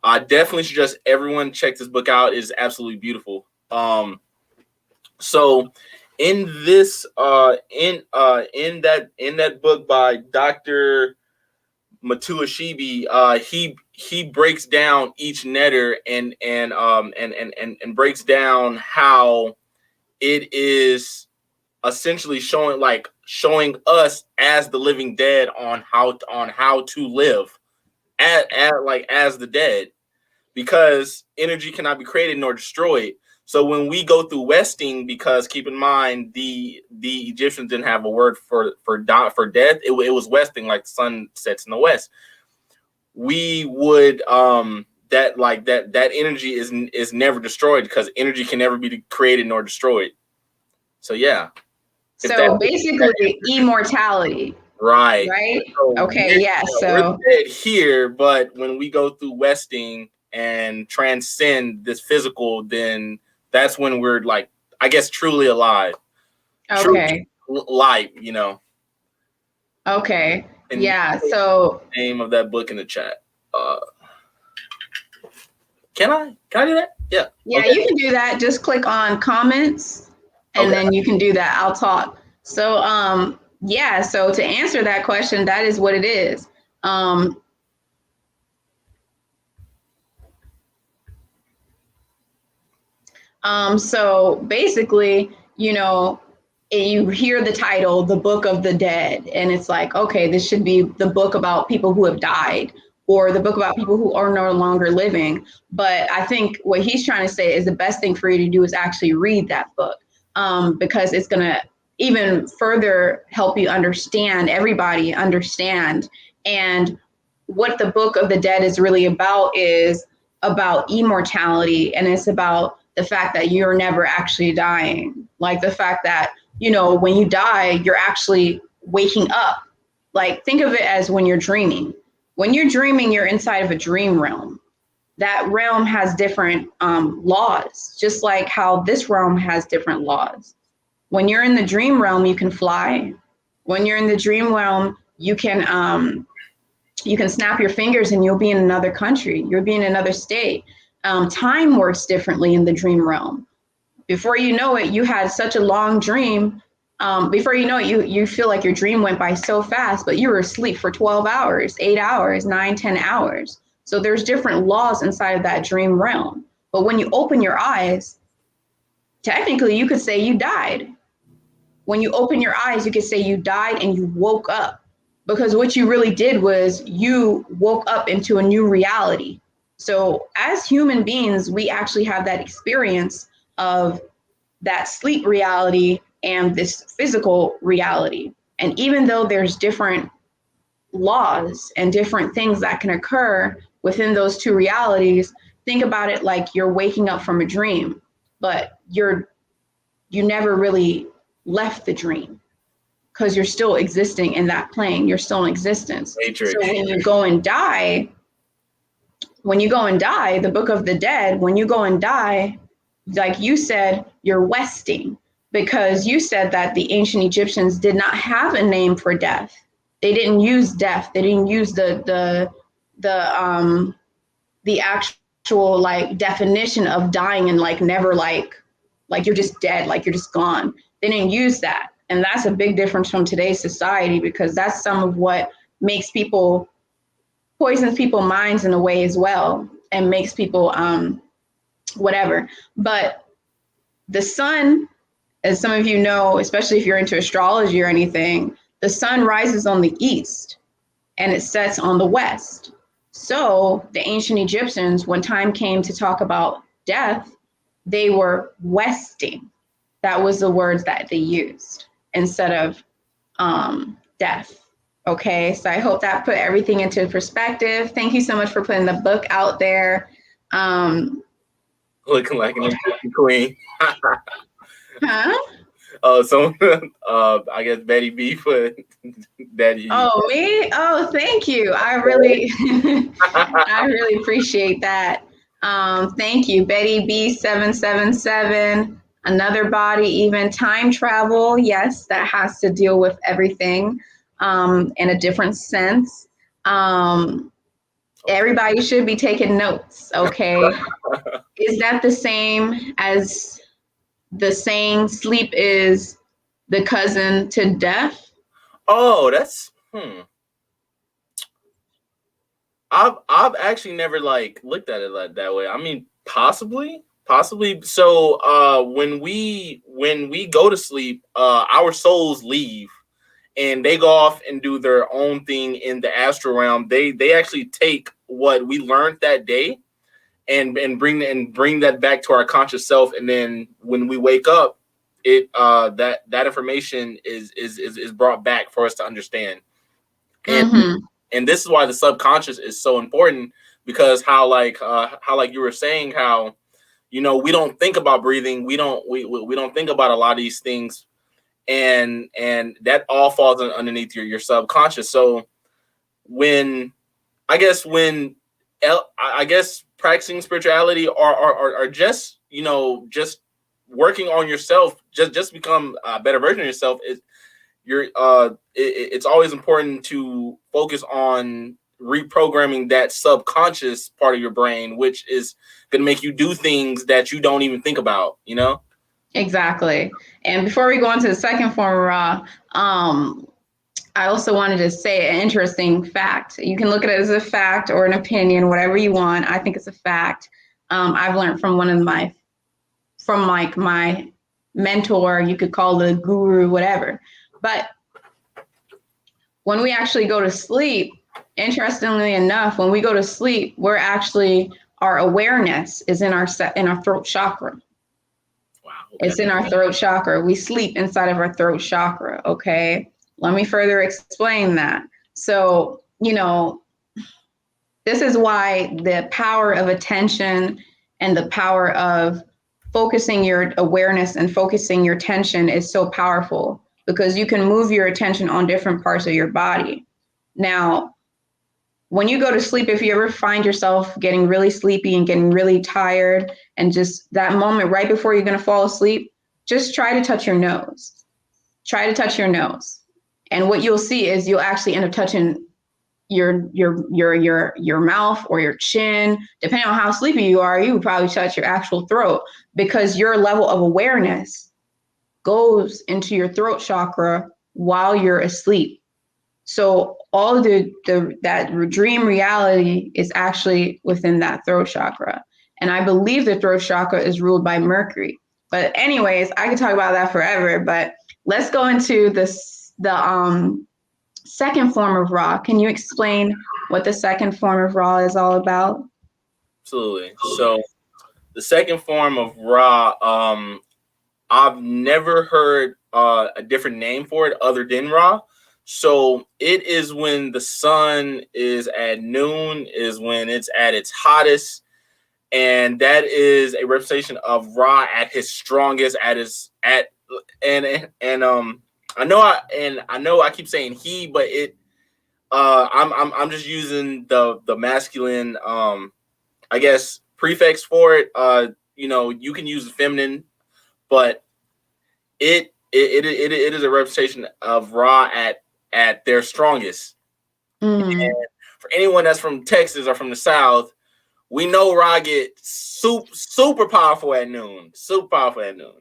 I definitely suggest everyone check this book out. It is absolutely beautiful. So in this in that book by Dr. Matuashibi, he breaks down each netter and breaks down how it is essentially showing us as the living dead on how to live as the dead, because energy cannot be created nor destroyed. So when we go through westing, because keep in mind the Egyptians didn't have a word for death, it was westing, like the sun sets in the west. We would that energy is never destroyed, because energy can never be created nor destroyed. So yeah. So basically immortality. Right. So okay, yeah. So we're dead here, but when we go through westing and transcend this physical, then that's when we're like, I guess, truly alive. Okay. Truly life, you know. Okay. And yeah. So name of that book in the chat. Can I do that? Yeah. Yeah, okay. You can do that. Just click on comments and then you can do that. I'll talk. So yeah, so to answer that question, that is what it is. So basically, you know, you hear the title, The Book of the Dead, and it's like, okay, this should be the book about people who have died or the book about people who are no longer living. But I think what he's trying to say is the best thing for you to do is actually read that book, because it's going to even further help you understand, everybody understand. And what the Book of the Dead is really about is about immortality, and it's about the fact that you're never actually dying. Like the fact that, you know, when you die, you're actually waking up. Like think of it as when you're dreaming. When you're dreaming, you're inside of a dream realm. That realm has different laws, just like how this realm has different laws. When you're in the dream realm, you can fly. When you're in the dream realm, you can snap your fingers and you'll be in another country. You'll be in another state. Time works differently in the dream realm. Before you know it, you had such a long dream. Before you know it, you feel like your dream went by so fast, but you were asleep for 12 hours, 8 hours, 9, 10 hours. So there's different laws inside of that dream realm. But when you open your eyes, technically you could say you died. When you open your eyes, you could say you died and you woke up, because what you really did was you woke up into a new reality. So as human beings, we actually have that experience of that sleep reality and this physical reality. And even though there's different laws and different things that can occur within those two realities, think about it like you're waking up from a dream, but you never really left the dream, because you're still existing in that plane. You're still in existence. Matrix. So when you go and die, the Book of the Dead, when you go and die, like you said, you're westing, because you said that the ancient Egyptians did not have a name for death. They didn't use death. They didn't use the actual like definition of dying and like never like you're just dead, like you're just gone. They didn't use that. And that's a big difference from today's society, because that's some of what makes people, poisons people's minds in a way as well, and makes people whatever. But the sun, as some of you know, especially if you're into astrology or anything, the sun rises on the east and it sets on the west. So the ancient Egyptians, when time came to talk about death, they were westing. That was the words that they used instead of death. Okay, so I hope that put everything into perspective. Thank you so much for putting the book out there. Looking like an Egyptian queen. Huh? So I guess Betty B put Daddy. Oh, me? Oh, thank you. I really I really appreciate that. Thank you, Betty B777. Another body, even time travel. Yes, that has to deal with everything in a different sense. Everybody should be taking notes, okay? Is that the same as the saying sleep is the cousin to death? Oh, that's I've actually never like looked at it like that way. I mean, possibly. So when we go to sleep, our souls leave and they go off and do their own thing in the astral realm. They actually take what we learned that day and bring that back to our conscious self. And then when we wake up, it that information is brought back for us to understand. And and this is why the subconscious is so important, because how you were saying, how, you know, we don't think about breathing, we don't think about a lot of these things, and that all falls underneath your subconscious. So when practicing spirituality or just, you know, just working on yourself, just become a better version of yourself, it's always important to focus on reprogramming that subconscious part of your brain, which is going to make you do things that you don't even think about, you know? Exactly. And before we go on to the second form of Ra, I also wanted to say an interesting fact. You can look at it as a fact or an opinion, whatever you want. I think it's a fact. I've learned from my mentor, you could call the guru, whatever. But when we actually go to sleep, interestingly enough, when we go to sleep, our awareness is in our throat chakra. Wow. Okay. It's in our throat chakra. We sleep inside of our throat chakra. Okay. Let me further explain that. So, you know, this is why the power of attention and the power of focusing your awareness and focusing your attention is so powerful, because you can move your attention on different parts of your body. Now, when you go to sleep, if you ever find yourself getting really sleepy and getting really tired, and just that moment right before you're going to fall asleep, just try to touch your nose. Try to touch your nose. And what you'll see is you'll actually end up touching your mouth or your chin. Depending on how sleepy you are, you would probably touch your actual throat, because your level of awareness goes into your throat chakra while you're asleep. So all that dream reality is actually within that throat chakra. And I believe the throat chakra is ruled by Mercury. But anyways, I could talk about that forever, but let's go into the second form of Ra. Can you explain what the second form of Ra is all about? Absolutely. So the second form of Ra, I've never heard a different name for it other than Ra. So it is when the sun is at noon, is when it's at its hottest. And that is a representation of Ra at his strongest, I know I keep saying he, but I'm just using the masculine I guess prefix for it. You know, you can use the feminine, but it is a representation of Ra at their strongest. And for anyone that's from Texas or from the South, we know Ra gets super powerful at noon. Super powerful at noon.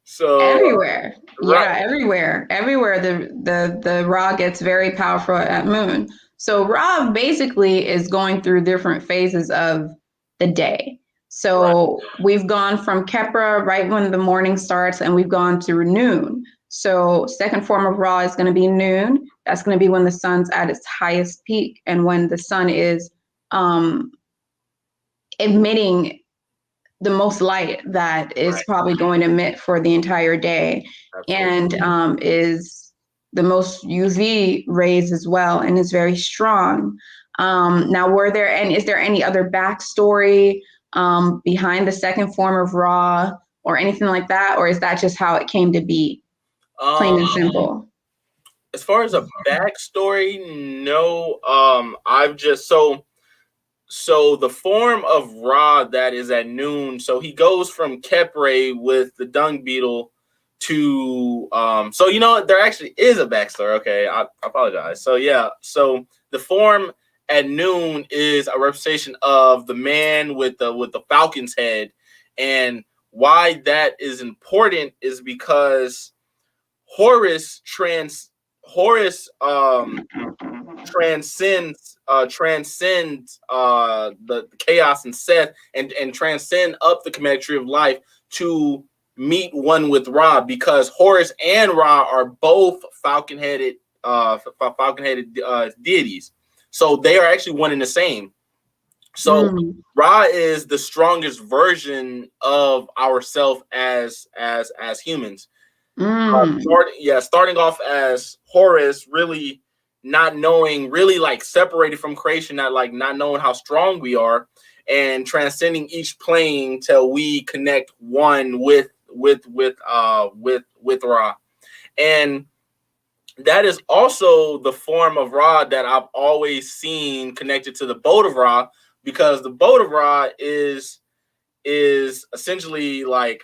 So everywhere. Right. Yeah, everywhere. Everywhere the Ra gets very powerful at moon. So Ra basically is going through different phases of the day. So we've gone from Kepra right when the morning starts, and we've gone to noon. So second form of Ra is going to be noon. That's going to be when the sun's at its highest peak, and when the sun is emitting the most light that is probably going to emit for the entire day. Absolutely. And is the most UV rays as well, and is very strong. Now, is there any other backstory behind the second form of Ra or anything like that? Or is that just how it came to be, plain and simple? As far as a backstory, no. I've just so the form of Ra that is at noon, so he goes from Kepre with the dung beetle to so you know there actually is a backstory. Okay, I apologize. So yeah, so the form at noon is a representation of the man with the falcon's head, and why that is important is because Horus transcends the chaos and Seth, and transcend up the Kemetic tree of life to meet one with Ra, because Horus and Ra are both falcon-headed deities. So they are actually one and the same. So Ra is the strongest version of ourself as humans. Starting off as Horus, really not knowing, really like separated from creation, not knowing how strong we are, and transcending each plane till we connect one with Ra. And that is also the form of Ra that I've always seen connected to the boat of Ra, because the boat of Ra is essentially like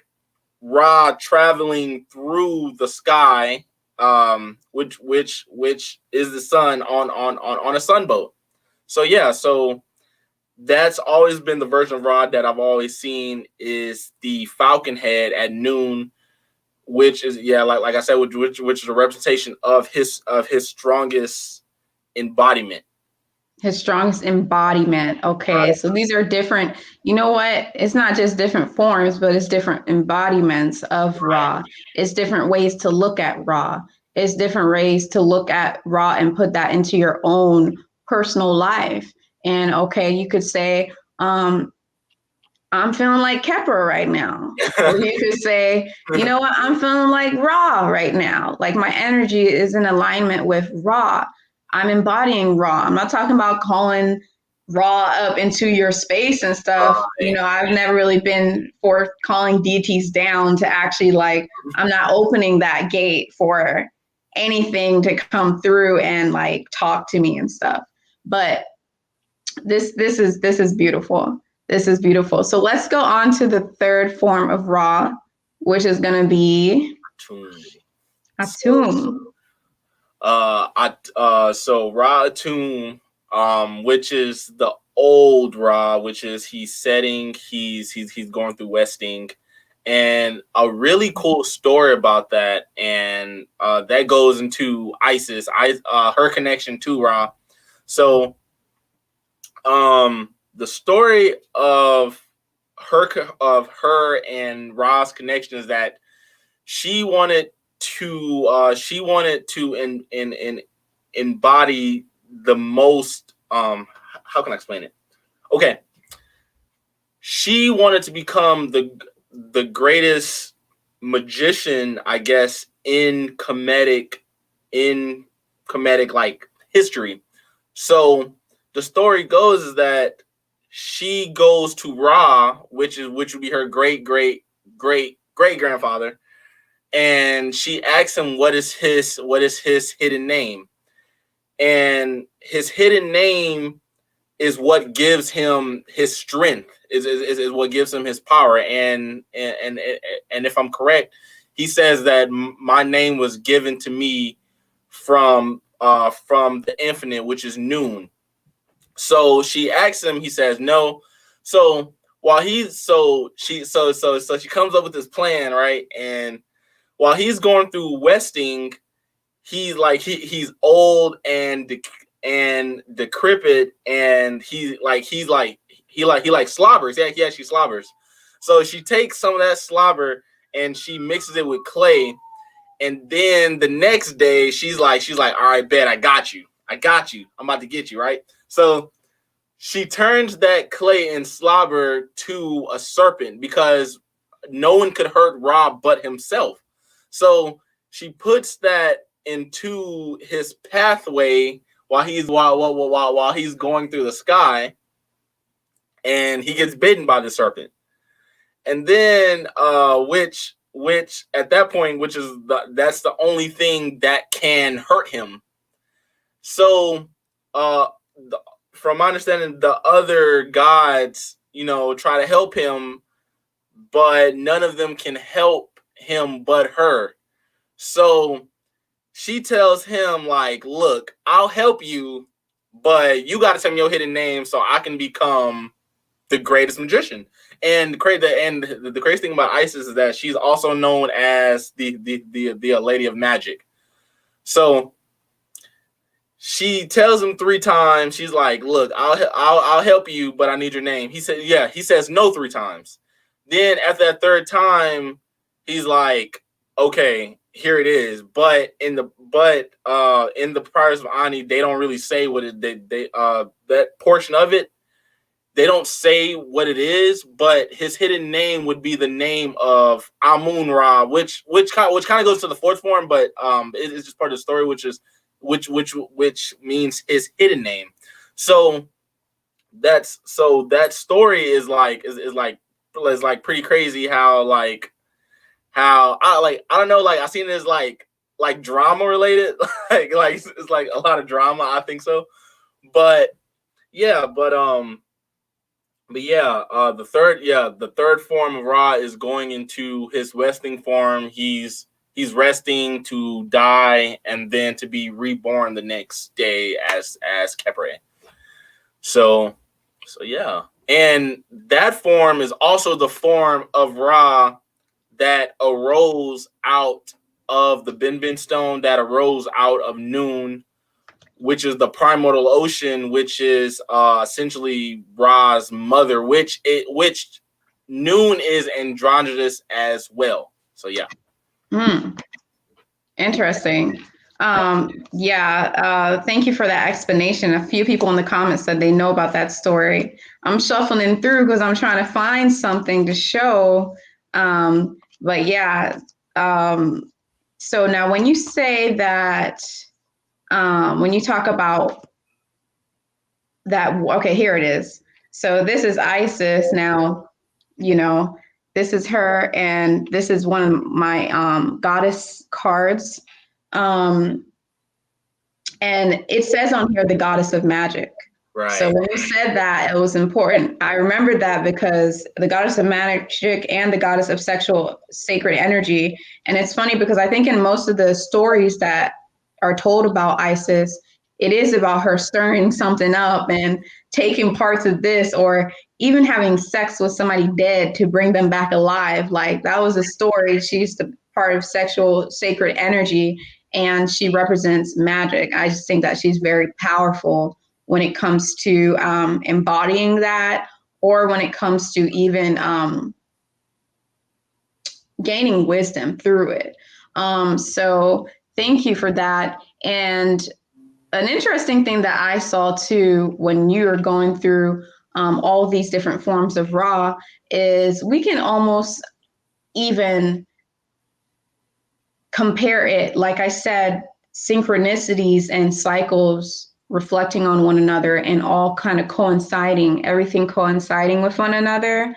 Ra traveling through the sky, which is the sun on a sunboat. So yeah, so that's always been the version of Ra that I've always seen, is the falcon head at noon, which is like I said, which is a representation of his strongest embodiment. His strongest embodiment. Okay, so these are different. You know what? It's not just different forms, but it's different embodiments of Ra. It's different ways to look at Ra. It's different ways to look at Ra and put that into your own personal life. And okay, you could say, I'm feeling like Kepra right now. Or you could say, you know what? I'm feeling like Ra right now. Like my energy is in alignment with Ra. I'm embodying Ra. I'm not talking about calling Ra up into your space and stuff. You know, I've never really been for calling deities down to actually, like, I'm not opening that gate for anything to come through and like talk to me and stuff. But this is beautiful. This is beautiful. So let's go on to the third form of Ra, which is going to be Atum. So Ra Atum, which is the old Ra, which is he's setting, he's going through westing, and a really cool story about that, and that goes into Isis, her connection to Ra. So, the story of her and Ra's connection is that she wanted to embody the most, how can I explain it? Okay. She wanted to become the greatest magician, I guess, in Kemetic like history. So the story goes is that she goes to Ra, which would be her great grandfather, and she asks him what is his hidden name, and his hidden name is what gives him his strength, is what gives him his power, and if I'm correct, he says that my name was given to me from the infinite, which is noon. So she asks him, he says no. So while she comes up with this plan, right? And while he's going through westing, he's like he's old and decrepit, and he slobbers. Yeah, she slobbers. So she takes some of that slobber and she mixes it with clay, and then the next day she's like, all right, bet, I got you. I'm about to get you, right? So she turns that clay and slobber to a serpent because no one could hurt Rob but himself. So she puts that into his pathway while he's going through the sky, and he gets bitten by the serpent. And then which at that point, that's the only thing that can hurt him. So from my understanding, the other gods, try to help him, but none of them can help him but her. So she tells him, like, look, I'll help you, but you got to tell me your hidden name so I can become the greatest magician. And the crazy thing about Isis is that she's also known as the Lady of Magic. So she tells him 3 times. She's like, look, I'll help you, but I need your name. He said, yeah. He says no 3 times. Then after that 3rd time, he's like, okay, here it is. But in the Prayers of Ani, they don't really say what it that portion of it. They don't say what it is, but his hidden name would be the name of Amun Ra, which kind of goes to the 4th form, but it's just part of the story, which means his hidden name. So that story is like pretty crazy. How I don't know, like I seen it as like drama related, like it's like a lot of drama. I think so, but yeah, But yeah, the third form of Ra is going into his resting form. He's resting to die and then to be reborn the next day as Khepre. So yeah. And that form is also the form of Ra that arose out of the Bin stone, that arose out of Noon, which is the primordial ocean, which is essentially Ra's mother, which Noon is androgynous as well. So yeah. Interesting. Thank you for that explanation. A few people in the comments said they know about that story. I'm shuffling through because I'm trying to find something to show. But yeah, so now when you say that, when you talk about that, okay, here it is. So this is Isis. Now, you know, this is her, and this is one of my goddess cards. And it says on here, the goddess of magic. Right. So when you said that, it was important. I remembered that because the goddess of magic and the goddess of sexual sacred energy. And it's funny because I think in most of the stories that are told about Isis, it is about her stirring something up and taking parts of this, or even having sex with somebody dead to bring them back alive. Like that was a story. She's the part of sexual sacred energy, and she represents magic. I just think that she's very powerful when it comes to embodying that, or when it comes to even gaining wisdom through it. So thank you for that. And an interesting thing that I saw too, when you're going through all of these different forms of Ra, is we can almost even compare it, like I said, synchronicities and cycles reflecting on one another and all kind of coinciding, everything coinciding with one another.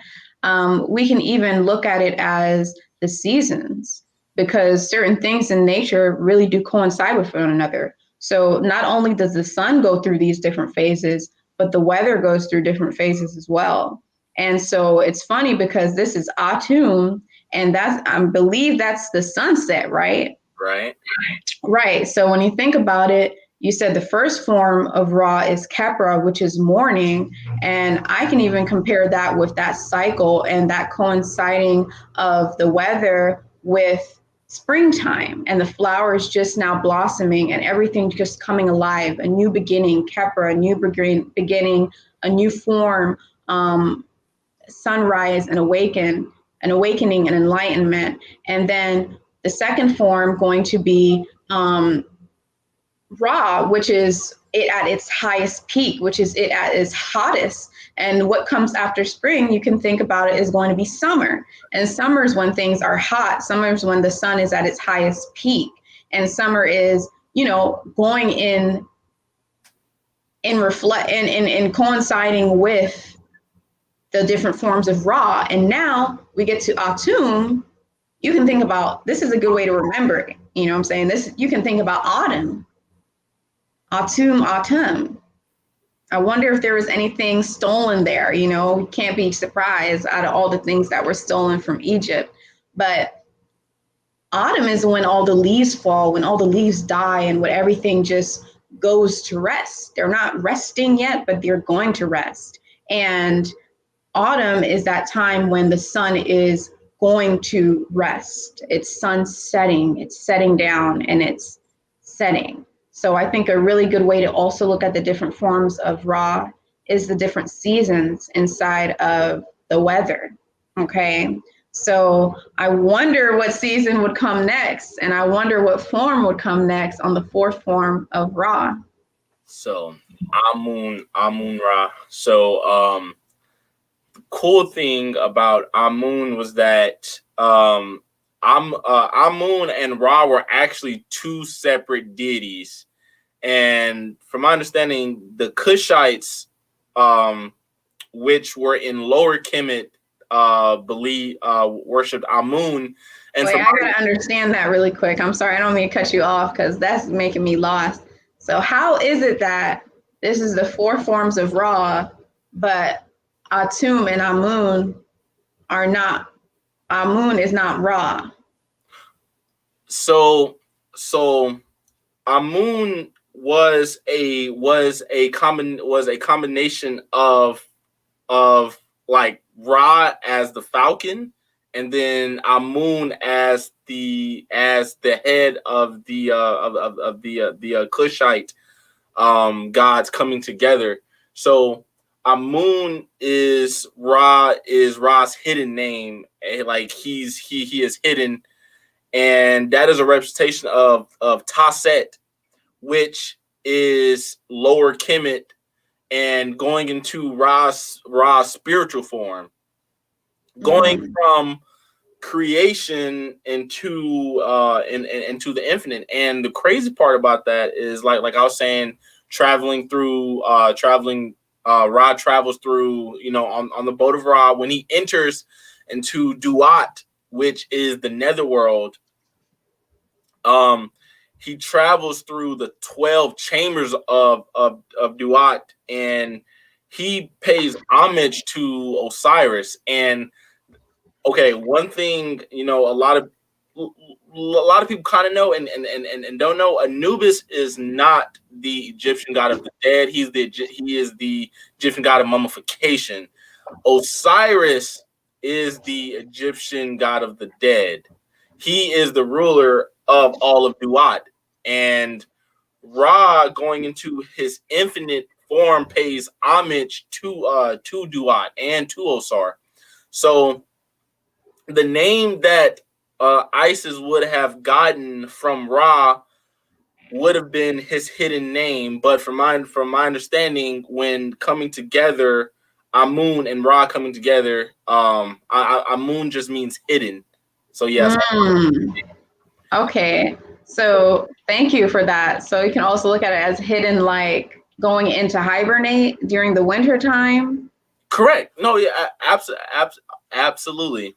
We can even look at it as the seasons, because certain things in nature really do coincide with one another. So not only does the sun go through these different phases, but the weather goes through different phases as well. And so it's funny because this is Atum, and that's, I believe that's the sunset, right? Right. Right. So when you think about it, you said the first form of Ra is Khepra, which is morning. And I can even compare that with that cycle and that coinciding of the weather with springtime and the flowers just now blossoming and everything just coming alive, a new beginning, Khepra, a new beginning, a new form, sunrise and awakening and enlightenment. And then the second form going to be Ra, which is it at its highest peak, which is it at its hottest. And what comes after spring, you can think about it, is going to be summer. And summer is when things are hot. Summer is when the sun is at its highest peak. And summer is, you know, going in coinciding with the different forms of Ra. And now we get to Atum. You can think about, this is a good way to remember it. You know what I'm saying? This, you can think about autumn. Autumn. I wonder if there was anything stolen there. You know, we can't be surprised out of all the things that were stolen from Egypt. But autumn is when all the leaves fall, when all the leaves die, and when everything just goes to rest. They're not resting yet, but they're going to rest. And autumn is that time when the sun is going to rest. It's sun setting, it's setting down, and it's setting. So I think a really good way to also look at the different forms of Ra is the different seasons inside of the weather. Okay. So I wonder what season would come next, and I wonder what form would come next on the fourth form of Ra. So Amun Ra. So the cool thing about Amun was that Amun and Ra were actually two separate deities. And from my understanding, the Kushites, which were in Lower Kemet, worshipped Amun. And wait, I gotta understand that really quick. I'm sorry, I don't mean to cut you off because that's making me lost. So how is it that this is the four forms of Ra, but Atum and Amun are not, Amun is not Ra. So Amun was a combination of like Ra as the falcon, and then Amun as the head of the Kushite gods coming together. So Amun is Ra's hidden name. Like he is hidden, and that is a representation of Taset, which is lower Kemet, and going into Ra's spiritual form, going from creation into the infinite. And the crazy part about that is, like I was saying, Ra travels through, on the boat of Ra. When he enters into Duat, which is the netherworld, he travels through the 12 chambers of Duat, and he pays homage to Osiris. And okay, one thing, a lot of people kind of know and don't know, Anubis is not the Egyptian god of the dead. He is the Egyptian god of mummification. Osiris is the Egyptian god of the dead. He is the ruler of all of Duat, and Ra, going into his infinite form, pays homage to Duat and to Osar. So the name that Isis would have gotten from Ra would have been his hidden name, but from my understanding, when coming together, Amun and Ra coming together, Amun just means hidden. So yes. Okay, so thank you for that. So you can also look at it as hidden, like going into hibernate during the winter time. Correct. No, yeah, absolutely.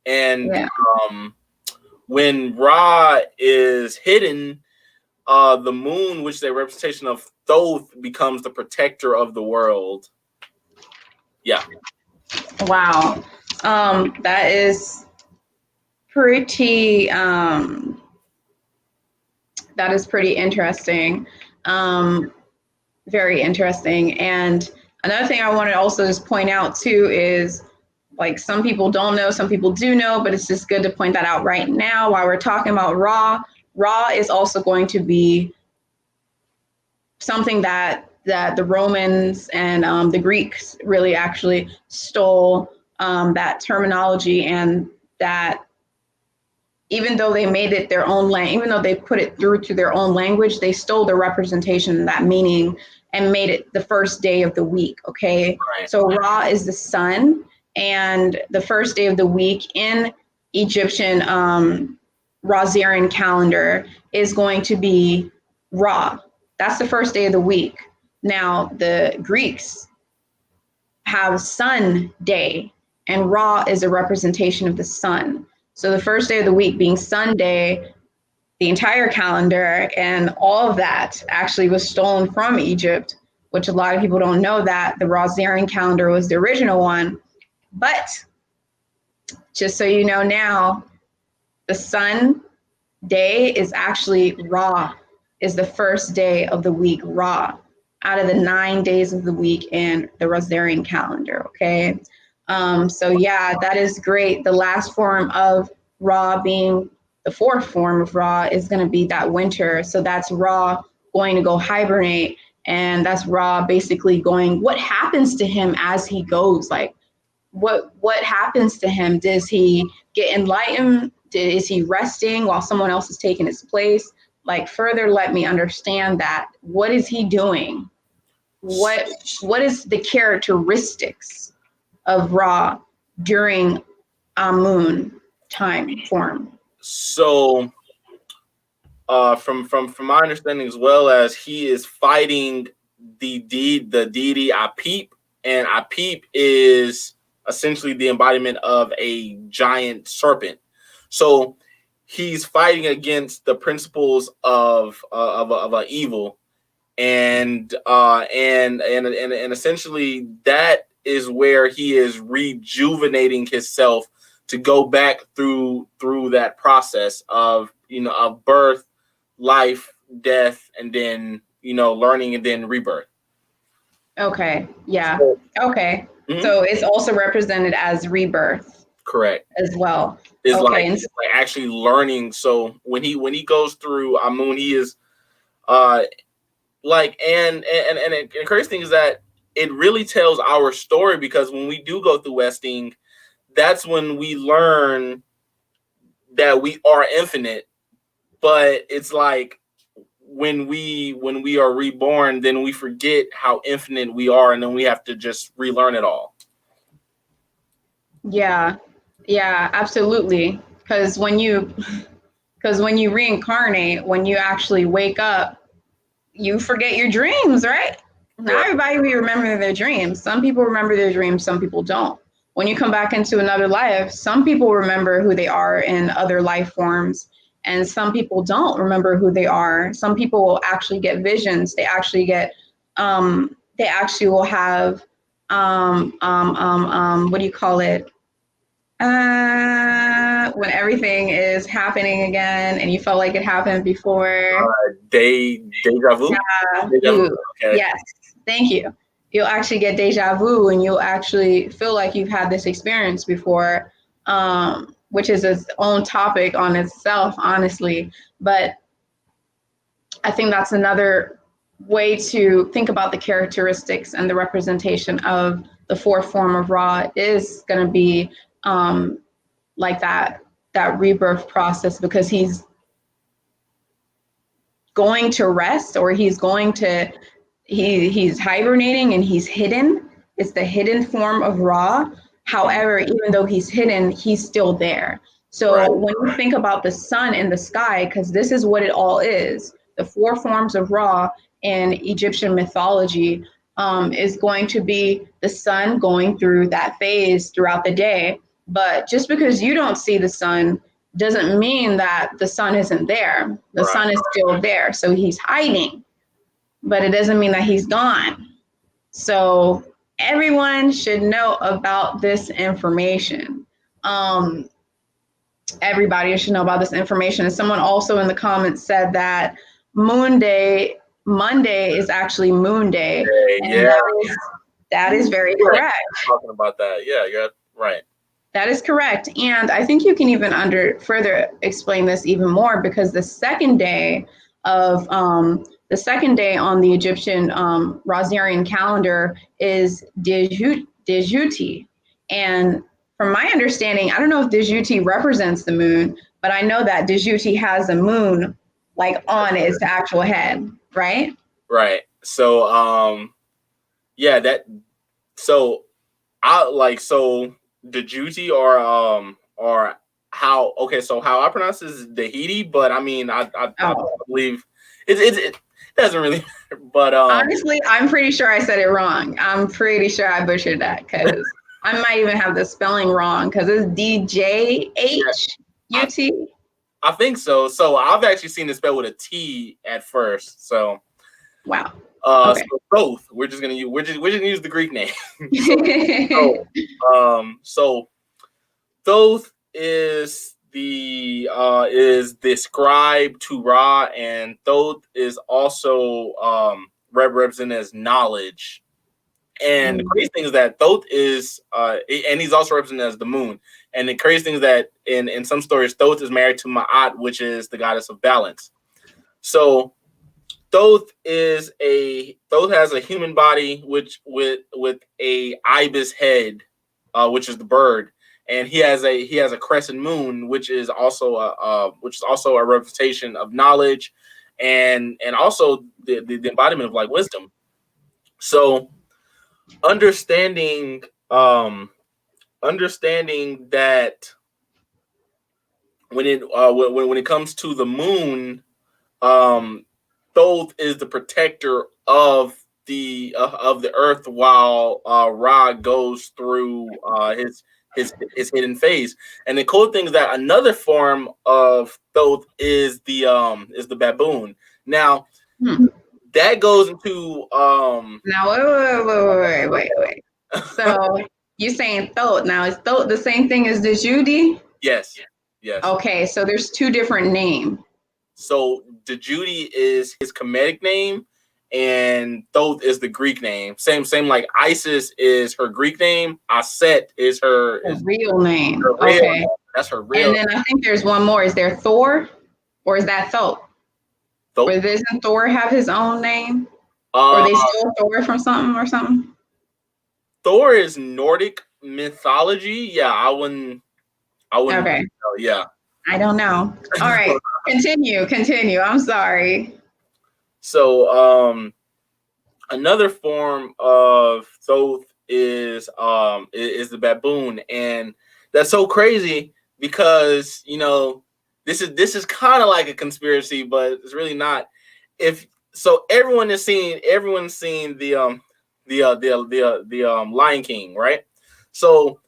And when Ra is hidden, the moon, which is a representation of Thoth, becomes the protector of the world. Yeah. Wow. That is pretty interesting. Very interesting. And another thing I want to also just point out too is, like, some people don't know, some people do know, but it's just good to point that out right now while we're talking about Ra. Ra is also going to be something that the Romans and the Greeks really actually stole, that terminology, and that even though they made it their own even though they put it through to their own language, they stole the representation, that meaning, and made it the first day of the week. Okay. Right. So Ra is the sun, and the first day of the week in Egyptian Rasaurian calendar is going to be Ra. That's the first day of the week. Now the Greeks have sun day, and Ra is a representation of the sun. So the first day of the week being Sunday, the entire calendar and all of that actually was stolen from Egypt, which a lot of people don't know, that the Rasaurian calendar was the original one. But just so you know now, the sun day is actually Ra, is the first day of the week, Ra, out of the 9 days of the week in the Rasaurian calendar, okay? So yeah, that is great. The last form of Ra, being the fourth form of Ra, is going to be that winter. So that's Ra going to go hibernate, and that's Ra basically going, what happens to him as he goes? Like, what happens to him? Does he get enlightened? Is he resting while someone else is taking his place? Like, further let me understand that. What is he doing? What is the characteristics of Ra during Amun time form? So from my understanding, as well, as he is fighting the deity Apip, and Apip is essentially the embodiment of a giant serpent. So he's fighting against the principles of evil, and essentially that is where he is rejuvenating himself to go back through that process of, of birth, life, death, and then, learning and then rebirth. Okay. Yeah. Okay. Mm-hmm. So it's also represented as rebirth. Correct. As well. It's okay. Like actually learning. So when he goes through Amun, he is like and the crazy thing is that it really tells our story, because when we do go through Westing, that's when we learn that we are infinite. But it's like when we are reborn, then we forget how infinite we are, and then we have to just relearn it all. Yeah, absolutely. Because when you reincarnate, when you actually wake up, you forget your dreams, right? Not everybody will remember their dreams. Some people remember their dreams, some people don't. When you come back into another life, some people remember who they are in other life forms, and some people don't remember who they are. Some people will actually get visions. They actually get, they actually will have, what do you call it? When everything is happening again and you felt like it happened before. Deja vu? Deja vu. Okay. Yes, thank you. You'll actually get deja vu, and you'll actually feel like you've had this experience before, which is its own topic on itself, honestly. But I think that's another way to think about the characteristics and the representation of the fourth form of Ra is going to be like that rebirth process, because he's going to rest, or he's hibernating and he's hidden. It's the hidden form of Ra. However, even though he's hidden, he's still there. So when you think about the sun in the sky, because this is what it all is, the four forms of Ra in Egyptian mythology is going to be the sun going through that phase throughout the day. But just because you don't see the sun doesn't mean that the sun isn't there. The sun is still there. So he's hiding, but it doesn't mean that he's gone. So everyone should know about this information. Everybody should know about this information. And someone also in the comments said that Monday is actually Moon Day. Yeah. That is very correct. Talking about that. Yeah, you're right. That is correct. And I think you can even further explain this even more, because the second day on the Egyptian Rasaurian calendar is Djibouti. And from my understanding, I don't know if Djibouti represents the moon, but I know that Djibouti has a moon like on its actual head, right? Right. So Djibouti or how I pronounce this is Dahiti, but I mean I believe it doesn't really matter, but honestly, I'm pretty sure I said it wrong. I'm pretty sure I butchered that, because I might even have the spelling wrong, because it's DJHUT. I think so. So I've actually seen it spelled with a T at first. So wow. Okay. So both. We're just gonna use the Greek name. So Thoth is described to Ra, and Thoth is also represented as knowledge. And the crazy thing is that Thoth is and he's also represented as the moon. And the crazy thing is that in some stories, Thoth is married to Ma'at, which is the goddess of balance. So Thoth has a human body with a ibis head, which is the bird, and he has a crescent moon, which is also a representation of knowledge, and also the embodiment of like wisdom. So understanding that when it comes to the moon, Thoth is the protector of the earth, while Ra goes through his hidden phase. And the cool thing is that another form of Thoth is the baboon. Now that goes into now wait. So you're saying Thoth. Now, is Thoth the same thing as the Judy? Yes. Yes. Okay, so there's two different names. So the Judy is his Kemetic name, and Thoth is the Greek name. Same like Isis is her Greek name. Aset is her real name. Her real okay. name. That's her real. And then I think there's one more. Is there Thor, or is that Thoth? Thoth. Or doesn't Thor have his own name? Or they stole Thor from something or something? Thor is Nordic mythology. Yeah, I wouldn't. Okay. Know. Yeah. I don't know. All right. Continue. I'm sorry. So, another form of Thoth is the baboon, and that's so crazy because this is kind of like a conspiracy, but it's really not. Everyone's seen the Lion King, right? So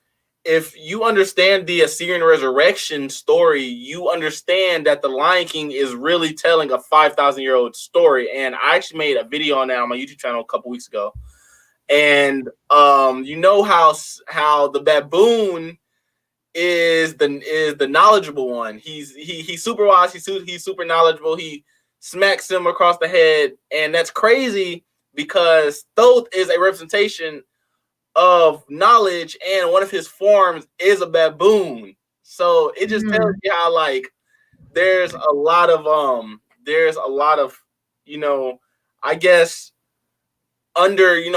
if you understand the Assyrian resurrection story, you understand that the Lion King is really telling a 5,000-year-old story. And I actually made a video on that on my YouTube channel a couple weeks ago. And you know how the baboon is the knowledgeable one. He's super wise. He's super knowledgeable. He smacks him across the head, and that's crazy because Thoth is a representation of knowledge, and one of his forms is a baboon. So it just tells you how there's a lot of I guess underlying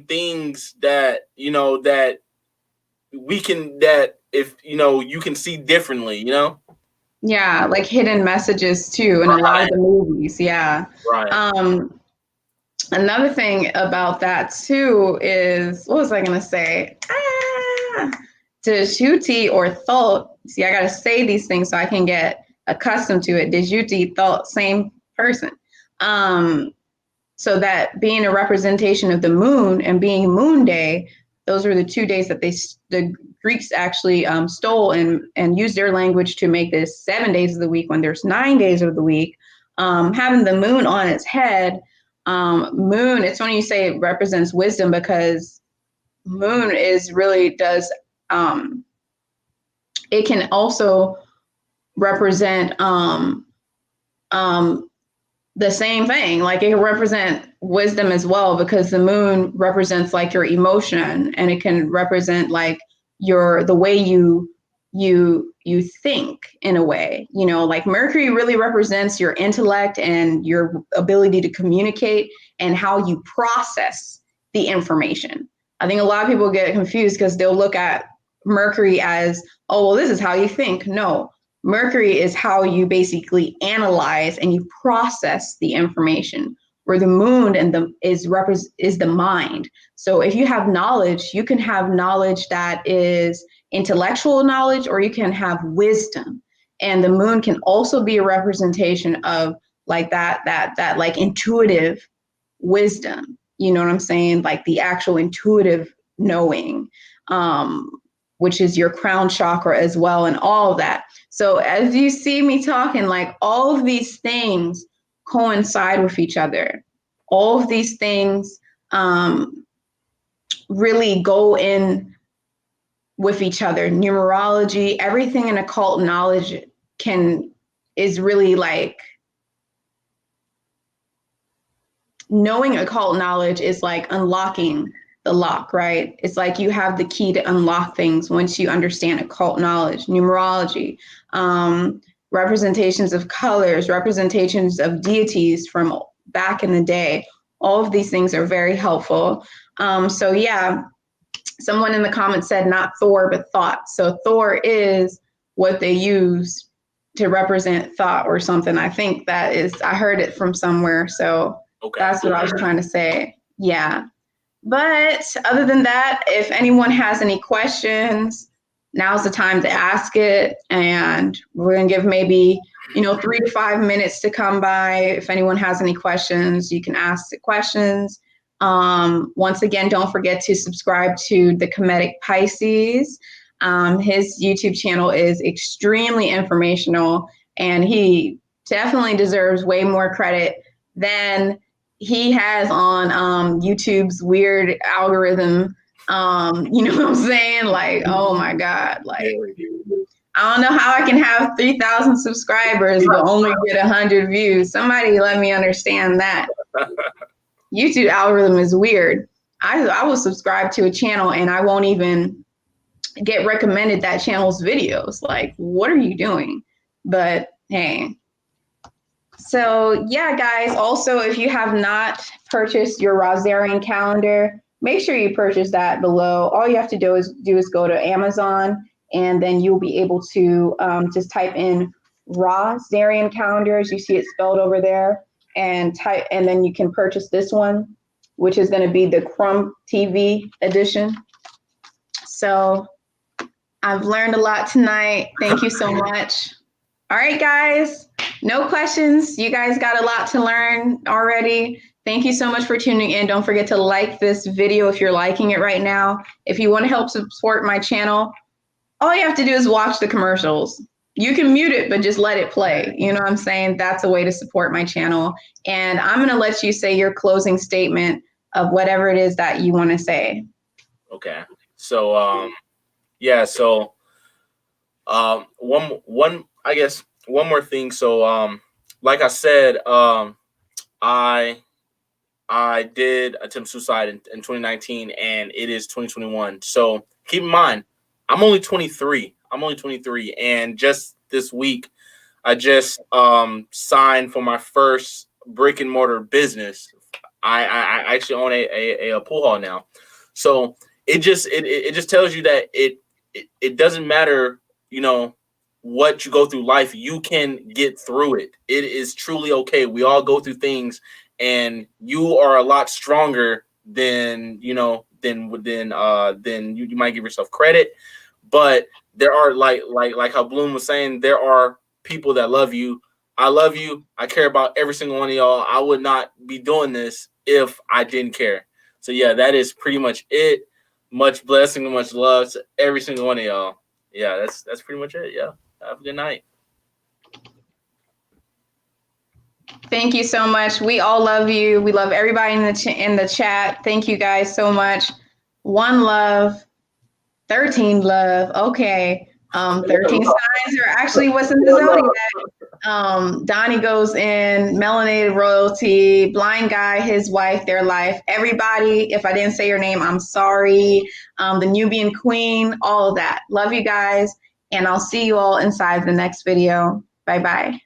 things that that we can if you can see differently, Yeah, like hidden messages too in a lot of the movies. Yeah. Right. Another thing about that too is, what was I gonna say? Djibouti or Thoth. See, I gotta say these things so I can get accustomed to it. Djibouti, Thoth, same person. So that being a representation of the moon and being Moon Day, those were the 2 days that the Greeks actually stole and used their language to make this 7 days of the week when there's 9 days of the week. Having the moon on its head, moon, it's funny you say it represents wisdom because moon it can also represent the same thing. Like it can represent wisdom as well because the moon represents like your emotion, and it can represent like the way you think in a way, like Mercury really represents your intellect and your ability to communicate and how you process the information. I think a lot of people get confused because they'll look at Mercury as, oh, well, this is how you think. No, Mercury is how you basically analyze and you process the information, where the moon is the mind. So if you have knowledge, you can have knowledge that is intellectual knowledge, or you can have wisdom. And the moon can also be a representation of like that like intuitive wisdom. You know what I'm saying? Like the actual intuitive knowing, which is your crown chakra as well, and all of that. So as you see me talking, like all of these things coincide with each other. All of these things really go in with each other. Numerology, everything in occult knowledge is really like, knowing occult knowledge is like unlocking the lock, right? It's like you have the key to unlock things once you understand occult knowledge. Numerology, representations of colors, representations of deities from back in the day. All of these things are very helpful. So yeah, someone in the comments said not Thor, but thought. So Thor is what they use to represent thought or something. I think that is, I heard it from somewhere. So okay, that's what I was trying to say. Yeah. But other than that, if anyone has any questions, now's the time to ask it. And we're going to give maybe, 3 to 5 minutes to come by. If anyone has any questions, you can ask the questions. Once again, don't forget to subscribe to the Kemeticpisces. His YouTube channel is extremely informational, and he definitely deserves way more credit than he has on YouTube's weird algorithm. You know what I'm saying? Like, oh my God, like I don't know how I can have 3,000 subscribers but only get 100 views. Somebody let me understand that. YouTube algorithm is weird. I will subscribe to a channel and I won't even get recommended that channel's videos. Like, what are you doing? But hey. So yeah, guys, also, if you have not purchased your Rasaurian calendar, make sure you purchase that below. All you have to do is go to Amazon, and then you'll be able to just type in Rasaurian calendar, as you see it spelled over there, and then you can purchase this one, which is going to be the Crumb TV edition. So I've learned a lot tonight. Thank you so much. All right, guys, no questions. You guys got a lot to learn already. Thank you so much for tuning in. Don't forget to like this video if you're liking it right now. If you want to help support my channel, all you have to do is watch the commercials. You can mute it, but just let it play. You know what I'm saying? That's a way to support my channel. And I'm going to let you say your closing statement of whatever it is that you want to say. Okay. So, yeah. So, I guess one more thing. So, like I said, I did attempt suicide in 2019, and it is 2021. So keep in mind, I'm only 23. And just this week, I just signed for my first brick and mortar business. I actually own a pool hall now. So it just tells you that it doesn't matter, you know, what you go through life, you can get through it. It is truly okay. We all go through things, and you are a lot stronger than you might give yourself credit. But there are like how Bloom was saying, there are people that love you. I love you. I care about every single one of y'all. I would not be doing this if I didn't care. So yeah, that is pretty much it. Much blessing and much love to every single one of y'all. Yeah, that's pretty much it. Yeah. Have a good night. Thank you so much. We all love you. We love everybody in the chat. Thank you guys so much. 1 love, 13 love. Okay. 13 signs are actually what's in the zodiac. Donnie goes in, melanated royalty, blind guy, his wife, their life. Everybody, if I didn't say your name, I'm sorry. The Nubian queen, all of that. Love you guys. And I'll see you all inside the next video. Bye-bye.